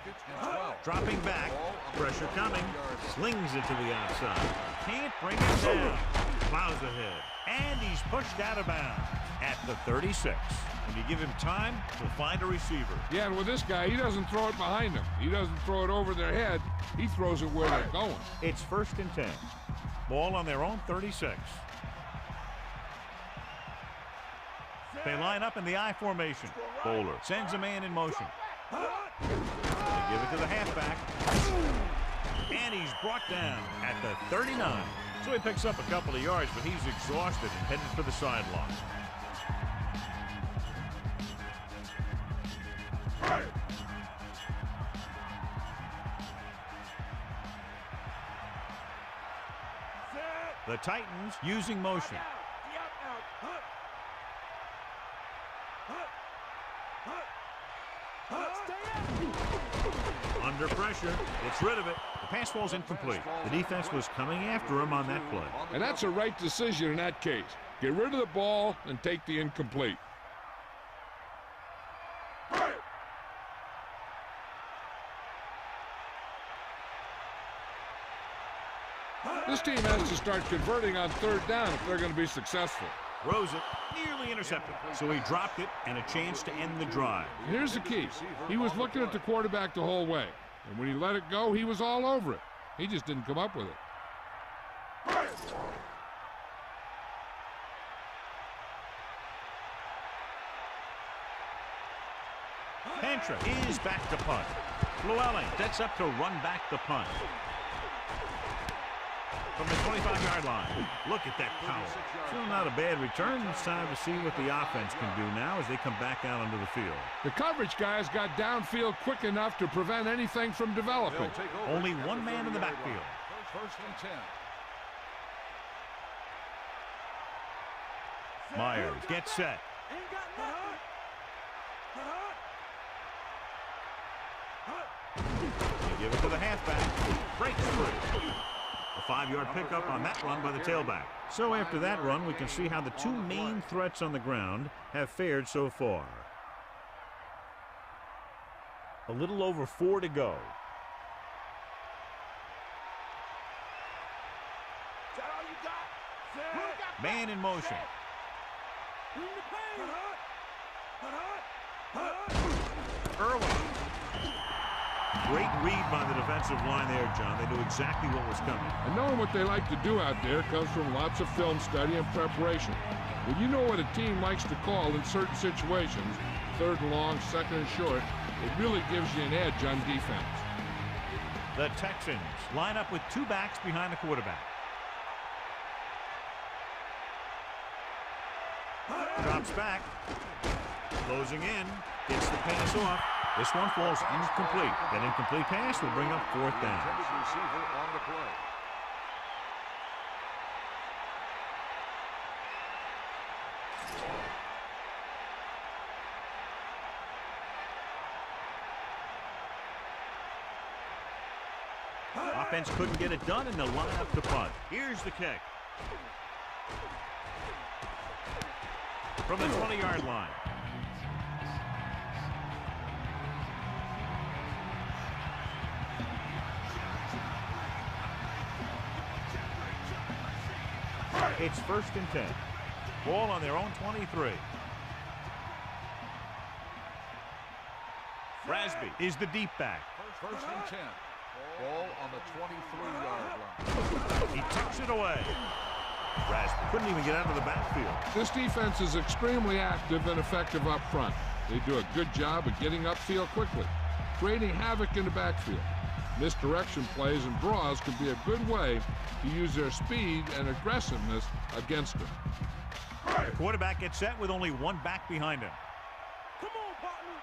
Dropping back. Pressure coming. Slings it to the outside. Can't bring it down. Plows ahead. And he's pushed out of bounds at the 36. When you give him time, he'll find a receiver. Yeah, and with this guy, he doesn't throw it behind them. He doesn't throw it over their head. He throws it where they're going. It's 1st and 10. Ball on their own 36. They line up in the I formation. Bowler sends a man in motion. They give it to the halfback. And he's brought down at the 39. So he picks up a couple of yards, but he's exhausted and headed for the sideline. The Titans using motion. Under pressure, gets rid of it. The pass ball's incomplete. The defense was coming after him on that play. And that's a right decision in that case. Get rid of the ball and take the incomplete. This team has to start converting on 3rd down if they're going to be successful. Throws it, nearly intercepted. So he dropped it and a chance to end the drive. And here's the key. He was looking at the quarterback the whole way. And when he let it go, he was all over it. He just didn't come up with it. Pantra is back to punt. Llewellyn sets up to run back the punt. From the 25-yard line. Look at that power. Still not a bad return. It's time to see what the offense can do now as they come back out onto the field. The coverage guys got downfield quick enough to prevent anything from developing. Only one man in the backfield. First and 10. Myers gets set. They give it to the halfback. Breaks free. A 5-yard pickup on that run by the tailback. So after that run, we can see how the two main threats on the ground have fared so far. A little over 4 to go. Man in motion. Irwin. Great read by the defensive line there, John. They knew exactly what was coming. And knowing what they like to do out there comes from lots of film study and preparation. When you know what a team likes to call in certain situations, 3rd and long, 2nd and short, it really gives you an edge on defense. The Texans line up with 2 backs behind the quarterback. Drops back. Closing in. Gets the pass off. This one falls incomplete. That incomplete pass will bring up 4th down. Receiver on the play. Offense couldn't get it done, and they'll line up to punt. Here's the kick. From the 20-yard line. It's 1st and 10. Ball on their own 23. Rasby is the deep back. First and 10. Ball on the 23-yard line. He tucks it away. Rasby couldn't even get out of the backfield. This defense is extremely active and effective up front. They do a good job of getting upfield quickly, creating havoc in the backfield. Misdirection plays and draws can be a good way to use their speed and aggressiveness against him. The quarterback gets set with only one back behind him. Come on, partner.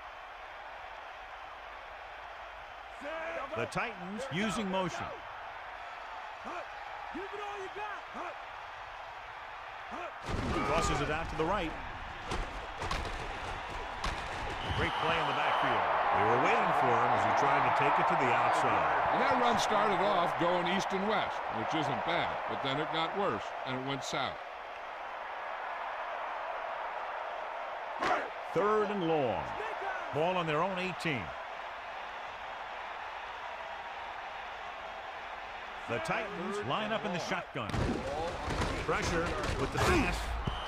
The Titans using motion. Give it all you got. He crosses it out to the right. Great play in the backfield. They were waiting for him as he tried to take it to the outside. And that run started off going east and west, which isn't bad, but then it got worse, and it went south. 3rd and long. Ball on their own 18. The Titans line up in the shotgun. Pressure with the pass.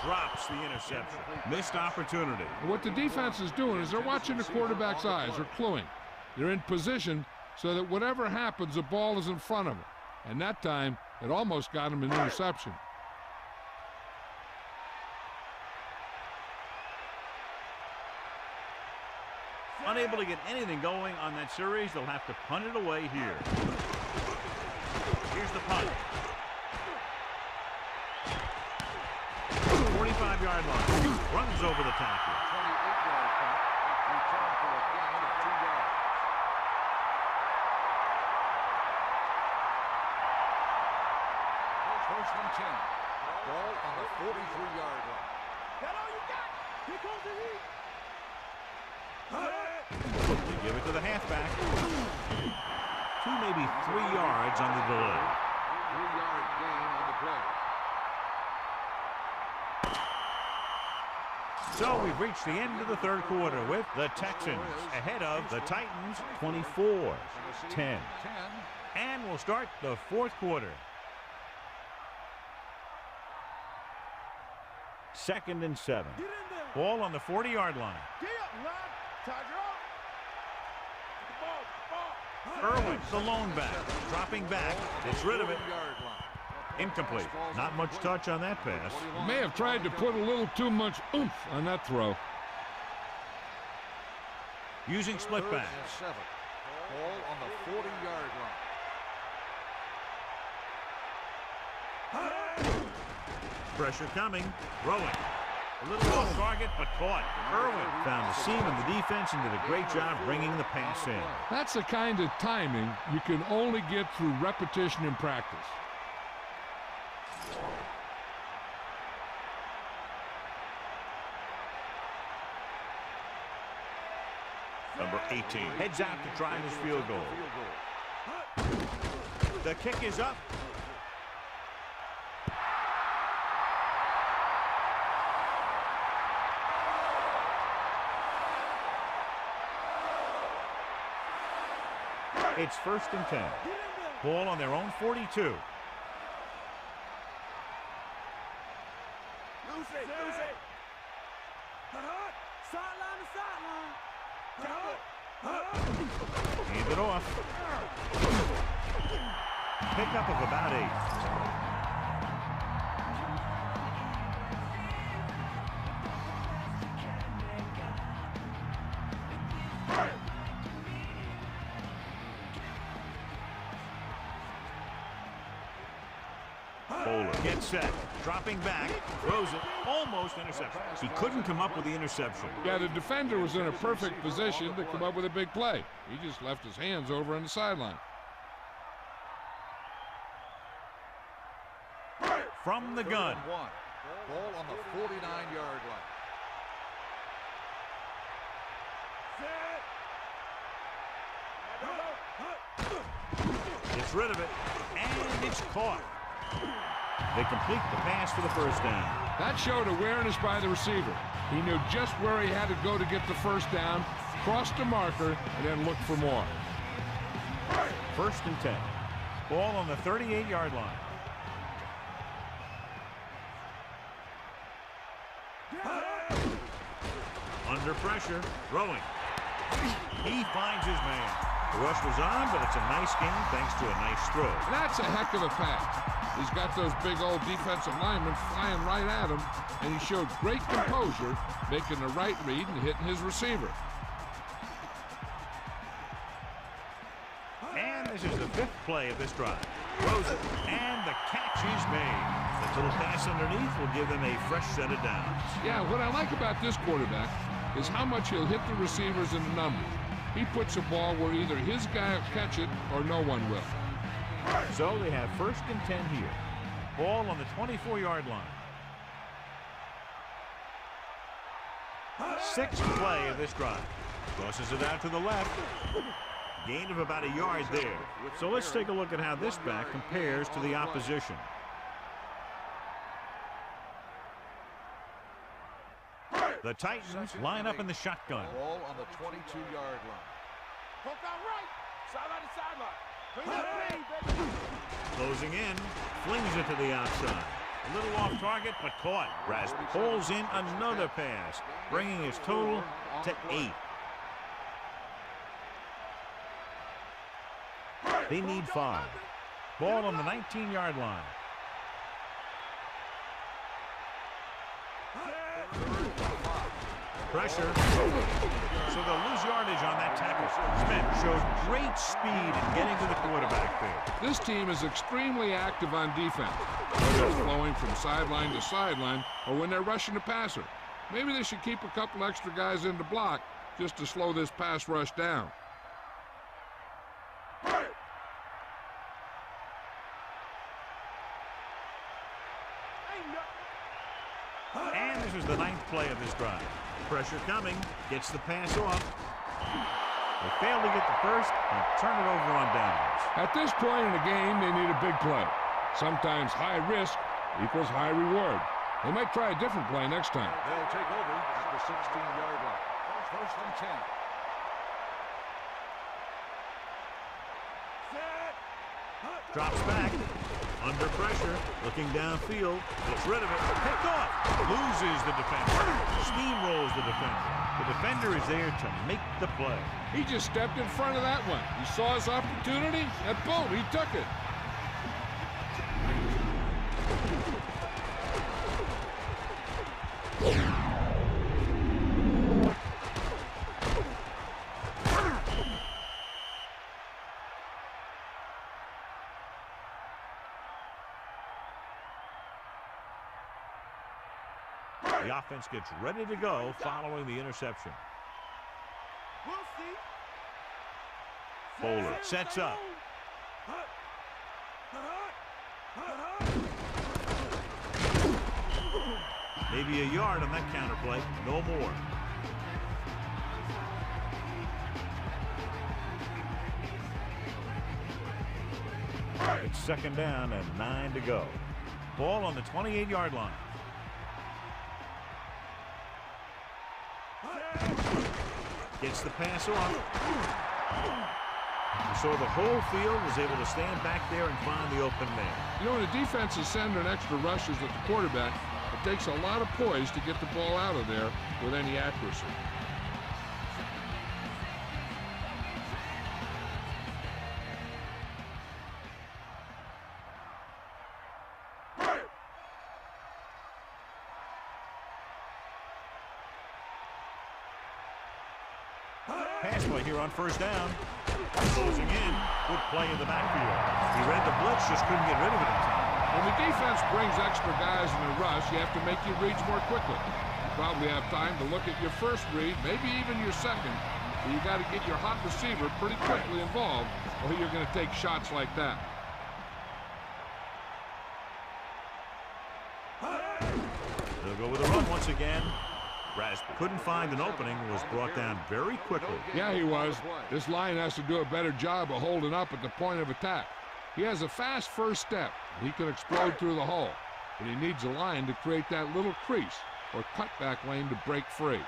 Drops the interception. Missed opportunity. What the defense is doing is they're watching the quarterback's eyes. They're cluing. They're in position so that whatever happens, the ball is in front of them. And that time, it almost got him an interception. Unable to get anything going on that series, they'll have to punt it away here. Here's the punt. 45-yard line. Runs over the tackle. 28-yard punt. Return for a gain of 2 yards. First and 10. Ball on the 43-yard line. That all you got? Here comes the heat. They give it to the halfback. 2, maybe 3 yards on the delay. 3-yard gain on the play. So we've reached the end of the 3rd quarter with the Texans ahead of the Titans 24-10. 10. And we'll start the 4th quarter. 2nd and 7. Get in there. Ball on the 40-yard line. Get up, Ron. Charger up. The ball. Irwin, the lone back, dropping back, gets rid of it. 40-yard line. Incomplete. Not much touch on that pass. May have tried to put a little too much oomph on that throw. Using split 3rd back. and 7. Ball on the 40-yard line. Pressure coming. Throwing. A little off target, but caught. Irwin found the seam in the defense and did a great job bringing the pass in. That's the kind of timing you can only get through repetition in practice. Number 18 heads out to try this field goal. The kick is up. It's 1st and 10. Ball on their own 42. Lose it. Lose it. Sideline to sideline. Hand it off. Pickup of about 8. Gets set, dropping back, throws it, almost interception. He couldn't come up with the interception. Yeah, the defender was in a perfect position to come up with a big play. He just left his hands over on the sideline. From the 3rd gun. and 1. Ball on the 49-yard line. Gets rid of it, and it's caught. They complete the pass for the 1st down. That showed awareness by the receiver. He knew just where he had to go to get the 1st down, crossed the marker, and then looked for more. 1st and 10. Ball on the 38-yard line. Under pressure, throwing. He finds his man. The rush was on, but it's a nice game thanks to a nice throw. That's a heck of a pass. He's got those big old defensive linemen flying right at him, and he showed great composure, making the right read and hitting his receiver. And this This is the 5th play of this drive. Throws it, and the catch is made. The little pass underneath will give them a fresh set of downs. Yeah, what I like about this quarterback is how much he'll hit the receivers in the numbers. He puts the ball where either his guy will catch it or no one will. So they have 1st and 10 here. Ball on the 24-yard line. 6th play of this drive. Crosses it out to the left. Gain of about a yard there. So let's take a look at how this back compares to the opposition. The Titans line up in the shotgun. Ball on the 22-yard line. Poke out right. Sideline to sideline. Bring that play, baby. Closing in. Flings it to the outside. A little off target, but caught. Raz pulls in another pass, bringing his total to 8. They need 5. Ball on the 19-yard line. Pressure. So they'll lose yardage on that tackle. Smith shows great speed in getting to the quarterback there. This team is extremely active on defense, whether it's flowing from sideline to sideline or when they're rushing the passer. Maybe they should keep a couple extra guys in the block just to slow this pass rush down. And this is the 9th play of this drive. Pressure coming, gets the pass off. They fail to get the first and turn it over on downs. At this point in the game, they need a big play. Sometimes high risk equals high reward. They might try a different play next time. They'll take over at the 16-yard line. 1st and 10. Drops back. Under pressure. Looking downfield. Gets rid of it. Picked off. Loses the defender. Steamrolls the defender. The defender is there to make the play. He just stepped in front of that one. He saw his opportunity, and boom, he took it. The offense gets ready to go following the interception. We'll see. Bowler sets up. Maybe a yard on that counter play. No more. It's 2nd down and 9 to go. Ball on the 28-yard line. Gets the pass off. So the whole field was able to stand back there and find the open man. You know, when the defense is sending extra rushes at the quarterback, it takes a lot of poise to get the ball out of there with any accuracy. Pass play here on 1st down. Closing in. Good play in the backfield. He read the blitz, just couldn't get rid of it in time. When the defense brings extra guys in the rush, you have to make your reads more quickly. You probably have time to look at your first read, maybe even your second, but you got to get your hot receiver pretty quickly involved, or you're going to take shots like that. They'll go with a run once again. Raz couldn't find an opening, was brought down very quickly. Yeah, he was. This line has to do a better job of holding up at the point of attack. He has a fast first step. He can explode through the hole, but he needs a line to create that little crease or cutback lane to break free.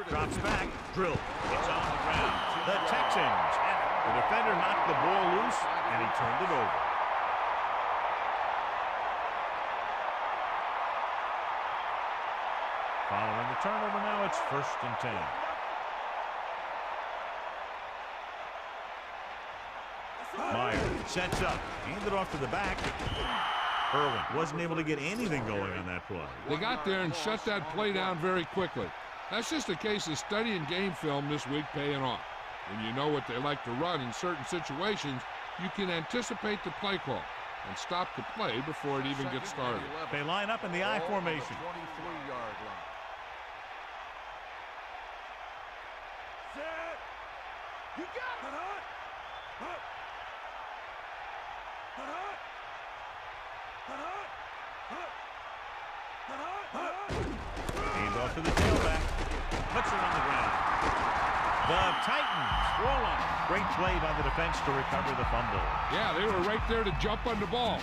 Drops back, drill. It's on the ground. The Texans. The defender knocked the ball loose, and he turned it over. Following the turnover now, it's 1st and 10. Meyer sets up, handed off to the back. Irwin wasn't able to get anything going on that play. They got there and shut that play down very quickly. That's just a case of studying game film this week paying off. When you know what they like to run in certain situations, you can anticipate the play call and stop the play before it even gets started. They line up in the I formation. 23-yard line. Set. You got it. Hands off to the tailback. Puts it on the ground. The Titans roll on. Great play by the defense to recover the fumble. Yeah, they were right there to jump on the ball.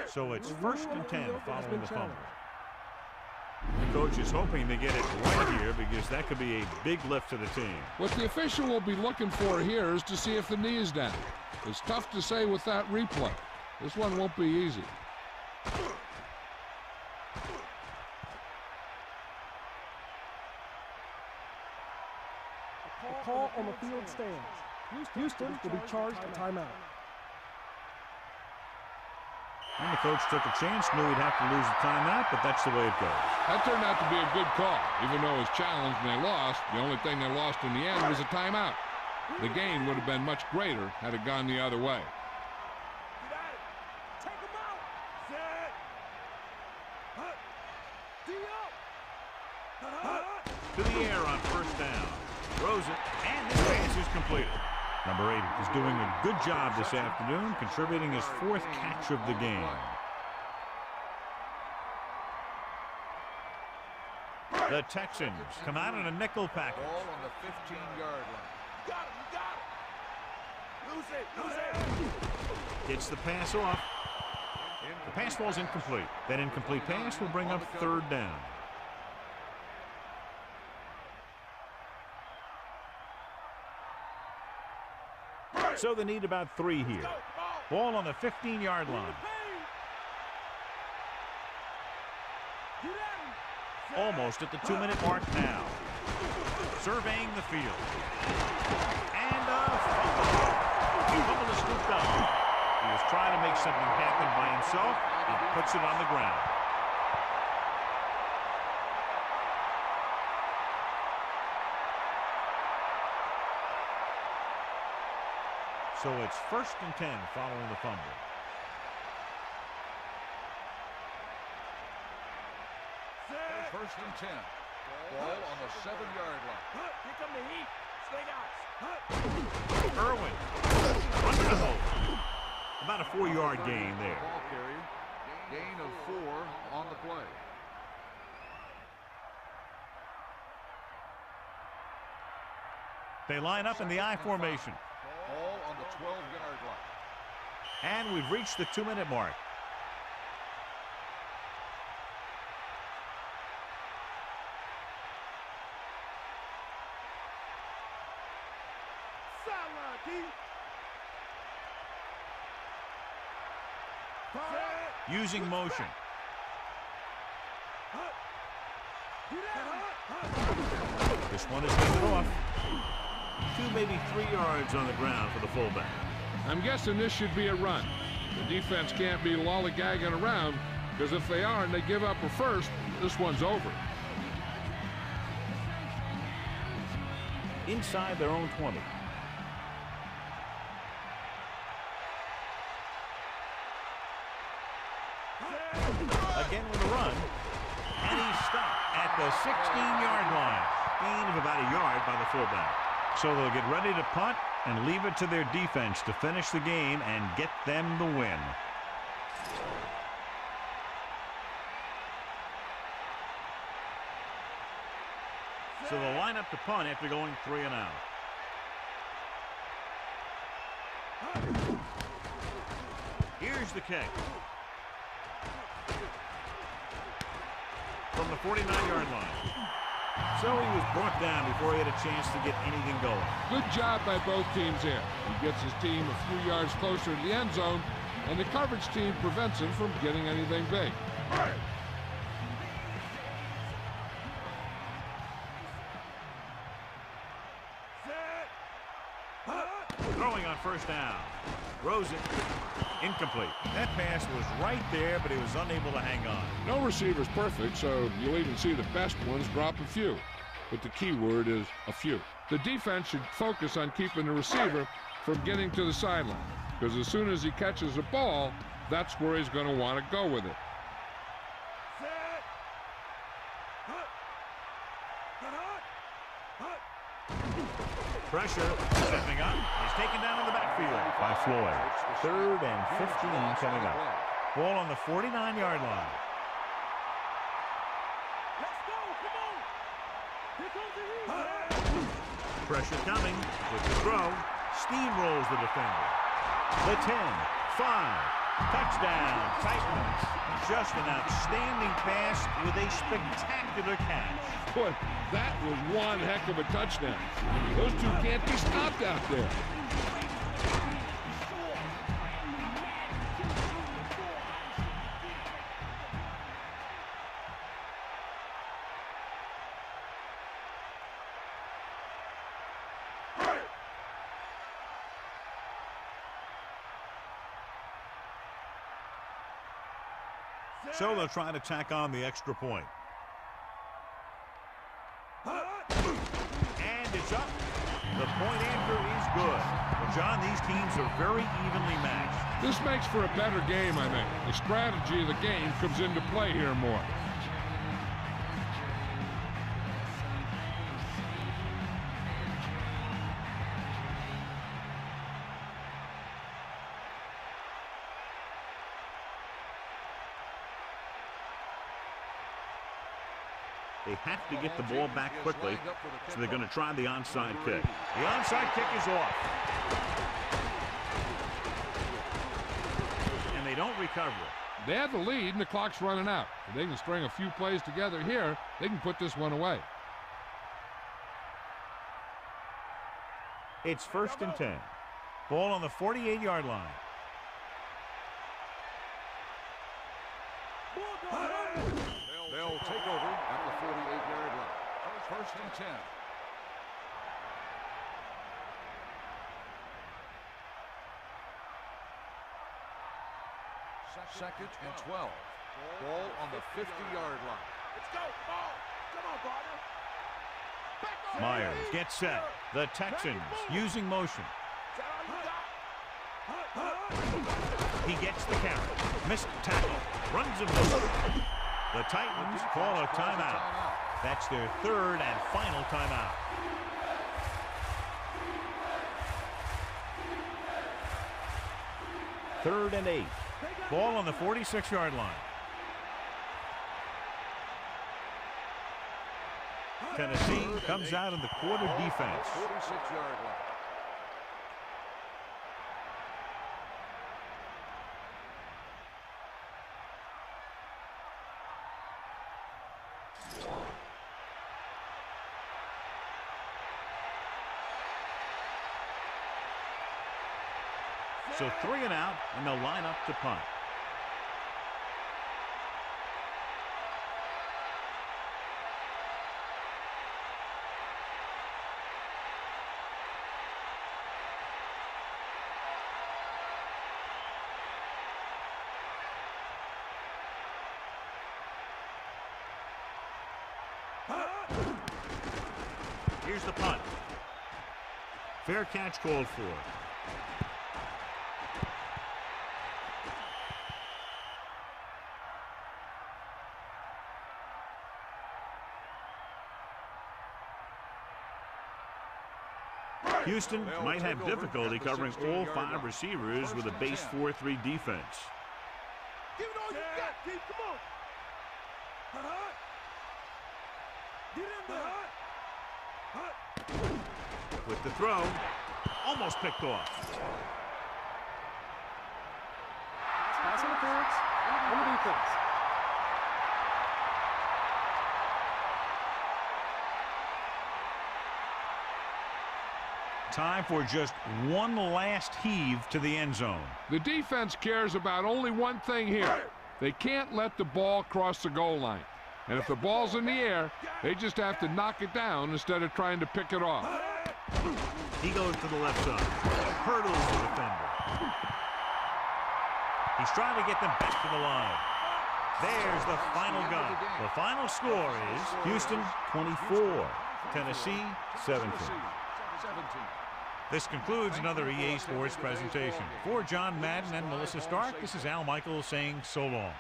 So it's 1st and 10 following the fumble. The coach is hoping to get it right here because that could be a big lift to the team. What the official will be looking for here is to see if the knee is down. It's tough to say with that replay. This one won't be easy. A call on the field stands. Houston will be charged a timeout. And the coach took a chance, knew he'd have to lose a timeout, but that's the way it goes. That turned out to be a good call. Even though it was challenged and they lost, the only thing they lost in the end was a timeout. The gain would have been much greater had it gone the other way. Get at it. Take him out. Set. To the air on 1st down. Throws it, and this pass is completed. Number 8 is doing a good job this afternoon, contributing his 4th catch of the game. The Texans come out in a nickel package. Ball on the 15-yard line. Got him. Lose it. Gets the pass off. The pass falls incomplete. That incomplete pass will bring up 3rd down. So they need about 3 here. Ball on the 15-yard line. Almost at the 2-minute mark now. Surveying the field. And a fumble. The fumble is scooped up. He was trying to make something happen by himself and puts it on the ground. So it's 1st and 10 following the fumble. First and 10. Ball on the 7-yard line. Here come the heat. Stay out. Irwin. Under the hole. About a 4-yard gain there. Ball carrier. Gain of 4 on the play. They line up in the I formation. Ball on the 12-yard line. And we've reached the 2-minute mark. Using motion. This one is handed off. 2, maybe 3 yards on the ground for the fullback. I'm guessing this should be a run. The defense can't be lollygagging around, because if they are and they give up a first, this one's over. Inside their own 20. Again with a run. And he's stopped at the 16-yard line. Gain of about a yard by the fullback. So they'll get ready to punt and leave it to their defense to finish the game and get them the win. So they'll line up to punt after going 3 and out. Here's the kick. From the 49-yard line. So he was brought down before he had a chance to get anything going. Good job by both teams here. He gets his team a few yards closer to the end zone, and the coverage team prevents him from getting anything big. first down. Rosen, incomplete. That pass was right there, but he was unable to hang on. No receiver's perfect, so you'll even see the best ones drop a few. But the key word is a few. The defense should focus on keeping the receiver from getting to the sideline, because as soon as he catches the ball, that's where he's going to want to go with it. Pressure, stepping up. He's taken down in the backfield by Floyd. 3rd and 15 coming up. Ball on the 49-yard line. Let's go, come on. Here comes the heat. Pressure coming with the throw. Steamrolls the defender. The 10, 5, touchdown, Titans. Just an outstanding pass with a spectacular catch. Boy, that was one heck of a touchdown. Those two can't be stopped out there. So they'll try to tack on the extra point. And it's up. The point anchor is good. Well, John, these teams are very evenly matched. This makes for a better game, I think. The strategy of the game comes into play here more. They have to get the ball back quickly, so they're going to try the onside kick. The onside kick is off. And they don't recover it. They have the lead, and the clock's running out. If they can string a few plays together here, they can put this one away. It's 1st and 10. Ball on the 48-yard line. They'll take over at the 48-yard line. 1st and 10. Second and 12. Ball on the 50-yard line. Let's go, ball. Come on, partner. Back on. Myers gets set. The Texans using motion. He gets the carry. Missed tackle. Runs him over. The Titans call a timeout. That's their 3rd and final timeout. Third and 8. Ball on the 46-yard line. Tennessee comes out in the quarter defense. 46-yard line. So 3 and out, and they'll line up to punt. Here's the punt. Fair catch called for. Houston might have difficulty covering all 5 receivers with a base 4-3 defense. Give it all you got, Keith. Come on. Get in there. With the throw, almost picked off. Pass interference on the defense. Time for just one last heave to the end zone. The defense cares about only one thing here. They can't let the ball cross the goal line. And if the ball's in the air, they just have to knock it down instead of trying to pick it off. He goes to the left side. Hurdles the defender. He's trying to get them back to the line. There's the final gun. The final score is Houston 24, Tennessee 17. This concludes another EA Sports presentation. For John Madden and Melissa Stark, this is Al Michaels saying so long.